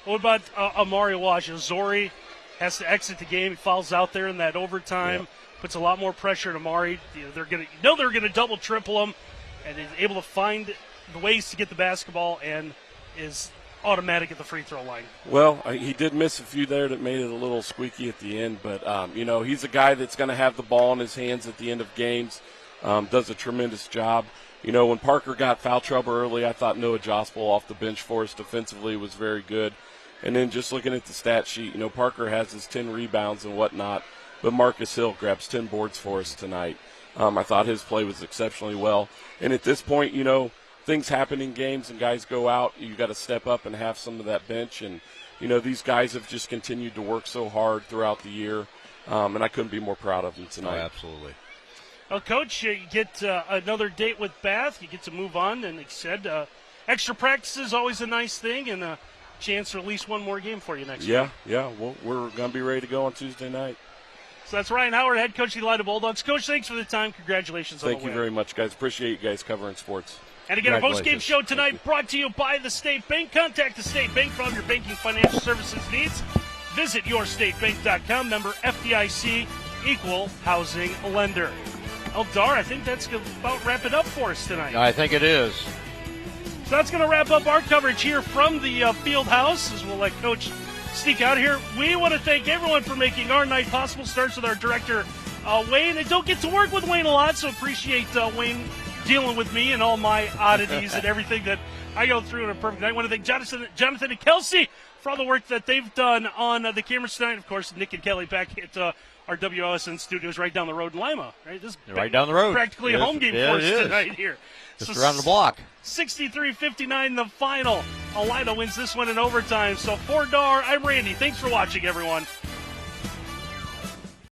what about Amari Wash? Zori has to exit the game. He fouls out there in that overtime, puts a lot more pressure on Amari. They're going to double, triple him, and is able to find the ways to get the basketball and is automatic at the free throw line. Well, he did miss a few there that made it a little squeaky at the end, but, he's a guy that's going to have the ball in his hands at the end of games, does a tremendous job. When Parker got foul trouble early, I thought Noah Jospel off the bench for us defensively was very good. And then just looking at the stat sheet, Parker has his 10 rebounds and whatnot, but Marcus Hill grabs 10 boards for us tonight. I thought his play was exceptionally well. And at this point, things happen in games and guys go out. You got to step up and have some of that bench. And, these guys have just continued to work so hard throughout the year, and I couldn't be more proud of them tonight. Oh, absolutely. Well, Coach, you get another date with Bath. You get to move on, and like you said, extra practice is always a nice thing, and a chance for at least one more game for you next week. Yeah. Well, we're going to be ready to go on Tuesday night. So that's Ryan Howard, head coach of the Elida Bulldogs. Coach, thanks for the time. Congratulations on the win. Thank you very much, guys. Appreciate you guys covering sports. And again, our post-game show tonight brought to you by the State Bank. Contact the State Bank for all your banking financial services needs. Visit yourstatebank.com. Member FDIC, equal housing lender. Well, Dar, I think that's going to about wrap it up for us tonight. I think it is. So that's going to wrap up our coverage here from the field house as we'll let Coach sneak out here. We want to thank everyone for making our night possible. Starts with our director, Wayne. I don't get to work with Wayne a lot, so appreciate Wayne dealing with me and all my oddities and everything that I go through in a perfect night. I want to thank Jonathan and Kelsey for all the work that they've done on the cameras tonight. Of course, Nick and Kelly back at our WOSN studios right down the road in Lima. Right, this is right down the road. Practically a home game for us tonight here. Just around the block. 63-59 the final. Elida wins this one in overtime. So for Dar, I'm Randy. Thanks for watching, everyone.